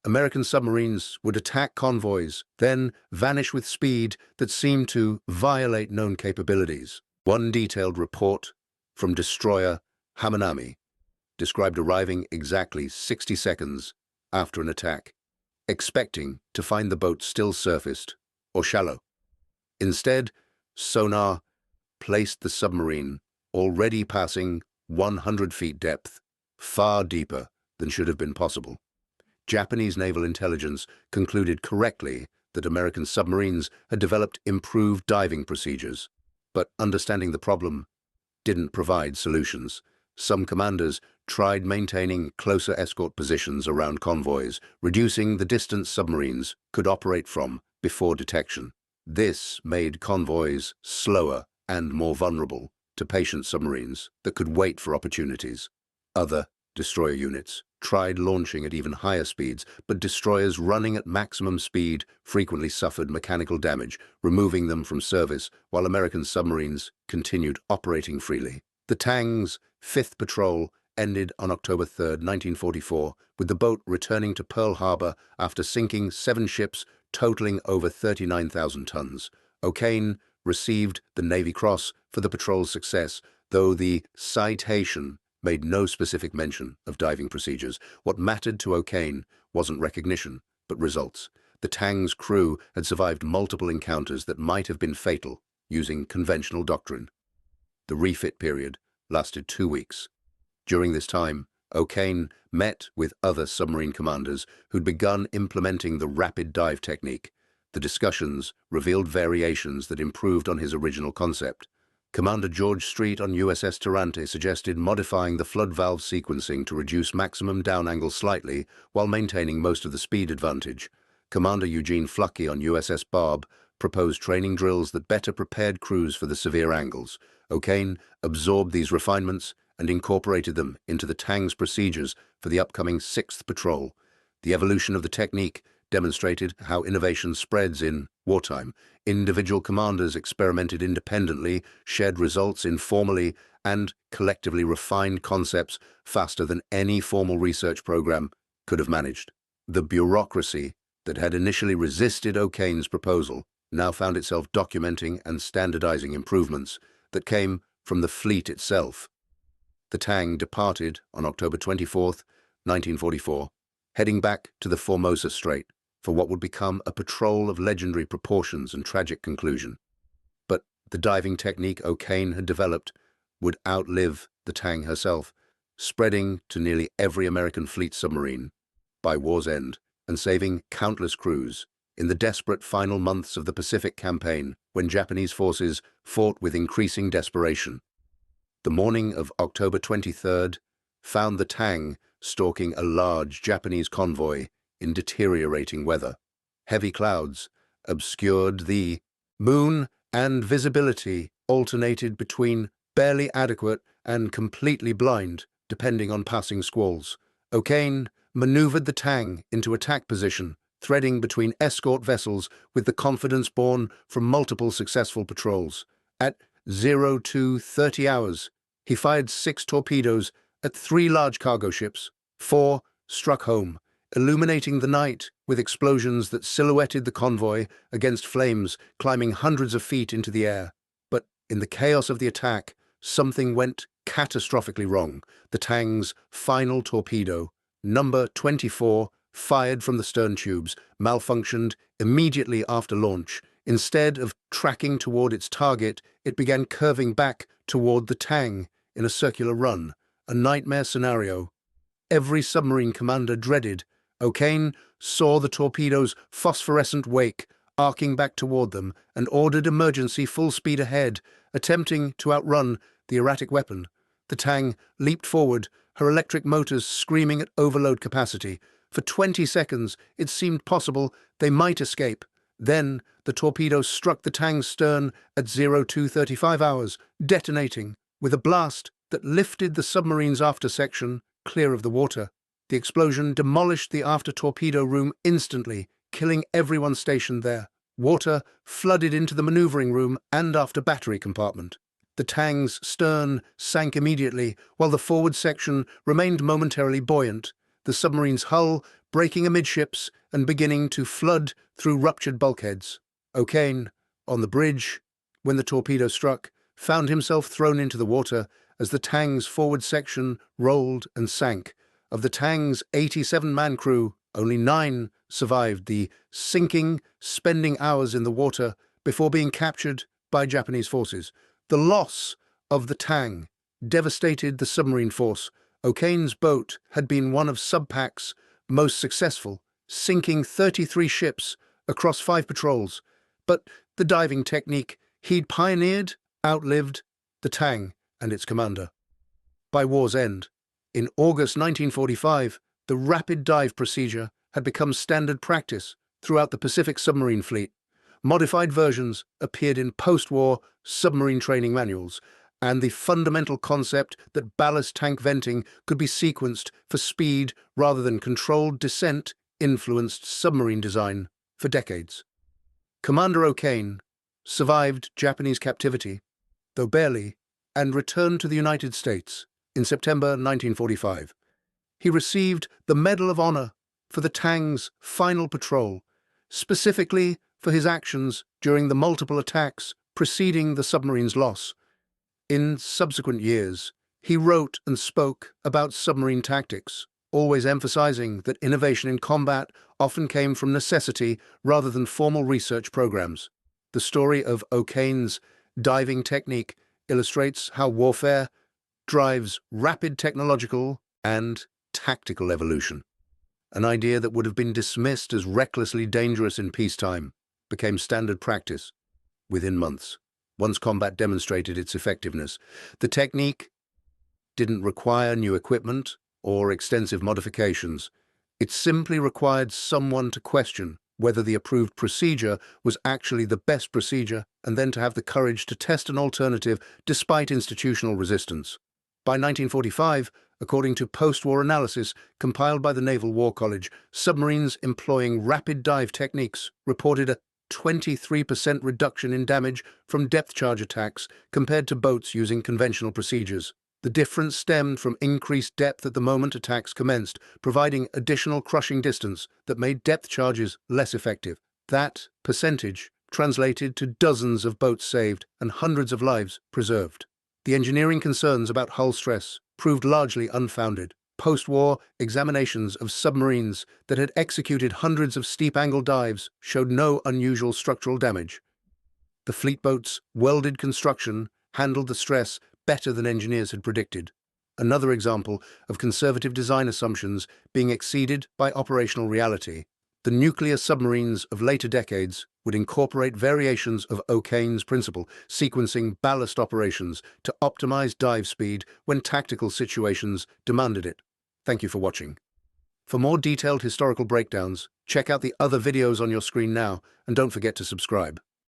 A: American submarines would attack convoys, then vanish with speed that seemed to violate known capabilities. One detailed report from destroyer Hamanami described arriving exactly 60 seconds after an attack, expecting to find the boat still surfaced or shallow. Instead, sonar placed the submarine already passing 100 feet depth, far deeper than should have been possible. Japanese naval intelligence concluded correctly that American submarines had developed improved diving procedures, but understanding the problem didn't provide solutions. Some commanders tried maintaining closer escort positions around convoys, reducing the distance submarines could operate from before detection. This made convoys slower and more vulnerable to patient submarines that could wait for opportunities. Other destroyer units tried launching at even higher speeds, but destroyers running at maximum speed frequently suffered mechanical damage, removing them from service while American submarines continued operating freely. The Tang's fifth patrol ended on October 3, 1944, with the boat returning to Pearl Harbor after sinking 7 ships totaling over 39,000 tons. O'Kane received the Navy Cross for the patrol's success, though the citation made no specific mention of diving procedures. What mattered to O'Kane wasn't recognition, but results. The Tang's crew had survived multiple encounters that might have been fatal using conventional doctrine. The refit period lasted 2 weeks. During this time, O'Kane met with other submarine commanders who'd begun implementing the rapid dive technique. The discussions revealed variations that improved on his original concept. Commander George Street on USS Tarrante suggested modifying the flood valve sequencing to reduce maximum down angle slightly while maintaining most of the speed advantage. Commander Eugene Fluckey on USS Barb proposed training drills that better prepared crews for the severe angles. O'Kane absorbed these refinements and incorporated them into the Tang's procedures for the upcoming 6th patrol. The evolution of the technique demonstrated how innovation spreads in wartime. Individual commanders experimented independently, shared results informally, and collectively refined concepts faster than any formal research program could have managed. The bureaucracy that had initially resisted O'Kane's proposal now found itself documenting and standardizing improvements that came from the fleet itself. The Tang departed on October 24, 1944, heading back to the Formosa Strait for what would become a patrol of legendary proportions and tragic conclusion. But the diving technique O'Kane had developed would outlive the Tang herself, spreading to nearly every American fleet submarine by war's end and saving countless crews in the desperate final months of the Pacific Campaign when Japanese forces fought with increasing desperation. The morning of October 23rd found the Tang stalking a large Japanese convoy in deteriorating weather. Heavy clouds obscured the moon and visibility alternated between barely adequate and completely blind, depending on passing squalls. O'Kane maneuvered the Tang into attack position, threading between escort vessels with the confidence born from multiple successful patrols. At 02:30 hours, he fired 6 torpedoes at 3 large cargo ships. 4 struck home, illuminating the night with explosions that silhouetted the convoy against flames climbing hundreds of feet into the air. But in the chaos of the attack, something went catastrophically wrong. The Tang's final torpedo, number 24, fired from the stern tubes, malfunctioned immediately after launch. Instead of tracking toward its target, it began curving back toward the Tang in a circular run, a nightmare scenario every submarine commander dreaded. O'Kane saw the torpedo's phosphorescent wake arcing back toward them and ordered emergency full speed ahead, attempting to outrun the erratic weapon. The Tang leaped forward, her electric motors screaming at overload capacity. For 20 seconds, it seemed possible they might escape. Then, the torpedo struck the Tang's stern at 02:35 hours, detonating with a blast that lifted the submarine's after section clear of the water. The explosion demolished the after torpedo room instantly, killing everyone stationed there. Water flooded into the maneuvering room and after battery compartment. The Tang's stern sank immediately, while the forward section remained momentarily buoyant, the submarine's hull breaking amidships and beginning to flood through ruptured bulkheads. O'Kane, on the bridge, when the torpedo struck, found himself thrown into the water as the Tang's forward section rolled and sank. Of the Tang's 87-man crew, only 9 survived the sinking, spending hours in the water before being captured by Japanese forces. The loss of the Tang devastated the submarine force. O'Kane's boat had been one of Subpac's most successful, sinking 33 ships across 5 patrols. But the diving technique he'd pioneered outlived the Tang and its commander. By war's end, in August 1945, the rapid dive procedure had become standard practice throughout the Pacific submarine fleet. Modified versions appeared in post-war submarine training manuals, and the fundamental concept that ballast tank venting could be sequenced for speed rather than controlled descent influenced submarine design for decades. Commander O'Kane survived Japanese captivity, though barely, and returned to the United States in September 1945. He received the Medal of Honor for the Tang's final patrol, specifically for his actions during the multiple attacks preceding the submarine's loss. In subsequent years, he wrote and spoke about submarine tactics, always emphasizing that innovation in combat often came from necessity rather than formal research programs. The story of O'Kane's diving technique illustrates how warfare drives rapid technological and tactical evolution. An idea that would have been dismissed as recklessly dangerous in peacetime became standard practice within months. Once combat demonstrated its effectiveness, the technique didn't require new equipment or extensive modifications. It simply required someone to question whether the approved procedure was actually the best procedure and then to have the courage to test an alternative despite institutional resistance. By 1945, according to post-war analysis compiled by the Naval War College, submarines employing rapid dive techniques reported a 23% reduction in damage from depth charge attacks compared to boats using conventional procedures. The difference stemmed from increased depth at the moment attacks commenced, providing additional crushing distance that made depth charges less effective. That percentage translated to dozens of boats saved and hundreds of lives preserved. The engineering concerns about hull stress proved largely unfounded. Post-war examinations of submarines that had executed hundreds of steep-angle dives showed no unusual structural damage. The fleet boat's welded construction handled the stress better than engineers had predicted. Another example of conservative design assumptions being exceeded by operational reality. The nuclear submarines of later decades would incorporate variations of O'Kane's principle, sequencing ballast operations to optimize dive speed when tactical situations demanded it. Thank you for watching. For more detailed historical breakdowns, check out the other videos on your screen now, and don't forget to subscribe.